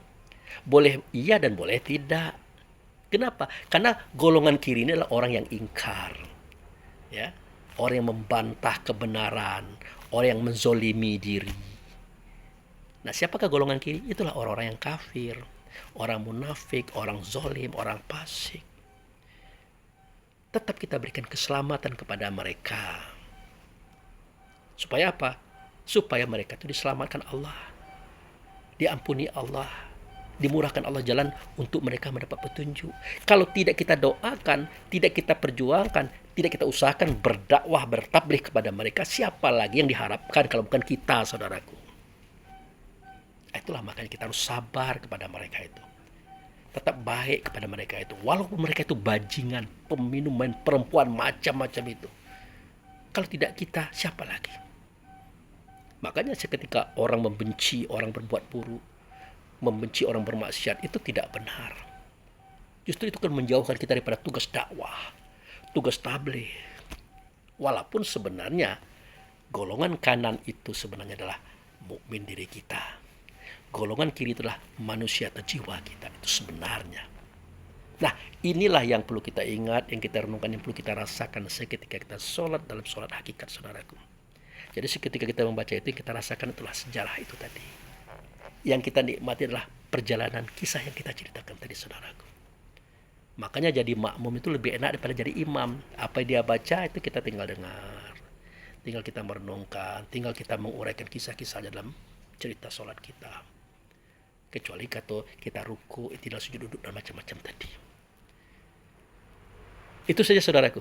Boleh iya dan boleh tidak. Kenapa? Karena golongan kiri ini adalah orang yang ingkar. Ya. Orang yang membantah kebenaran, orang yang menzolimi diri. Nah, siapakah golongan kiri? Itulah orang-orang yang kafir, orang munafik, orang zolim, orang fasik. Tetap kita berikan keselamatan kepada mereka. Supaya apa? Supaya mereka itu diselamatkan Allah, diampuni Allah, dimurahkan Allah jalan untuk mereka mendapat petunjuk. Kalau tidak kita doakan, tidak kita perjuangkan, tidak kita usahakan berdakwah, bertabligh kepada mereka, siapa lagi yang diharapkan kalau bukan kita, saudaraku? Itulah makanya kita harus sabar kepada mereka itu. Tetap baik kepada mereka itu. Walaupun mereka itu bajingan, peminum, main perempuan, macam-macam itu. Kalau tidak kita, siapa lagi? Makanya seketika orang membenci, orang berbuat buruk, membenci orang bermaksiat, itu tidak benar. Justru itu kan menjauhkan kita daripada tugas dakwah, tugas tabligh. Walaupun sebenarnya golongan kanan itu sebenarnya adalah mukmin diri kita. Golongan kiri itulah manusia atau jiwa kita itu sebenarnya. Nah, inilah yang perlu kita ingat, yang kita renungkan, yang perlu kita rasakan seketika kita sholat dalam sholat hakikat, saudaraku. Jadi seketika kita membaca itu, yang kita rasakan itulah sejarah itu tadi. Yang kita nikmati adalah perjalanan kisah yang kita ceritakan tadi, saudaraku. Makanya jadi makmum itu lebih enak daripada jadi imam. Apa yang dia baca itu kita tinggal dengar, tinggal kita merenungkan, tinggal kita menguraikan kisah-kisah dalam cerita sholat kita. Kecuali kalau kita ruku, tidak sujud, duduk, dan macam-macam tadi. Itu saja, saudaraku.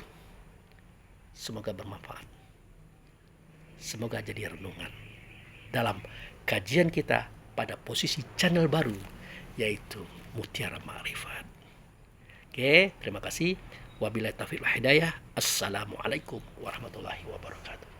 Semoga bermanfaat. Semoga jadi renungan dalam kajian kita pada posisi channel baru, yaitu Mutiara Ma'rifat. Oke, terima kasih. Wabillahi taufiq wal hidayah. Assalamualaikum warahmatullahi wabarakatuh.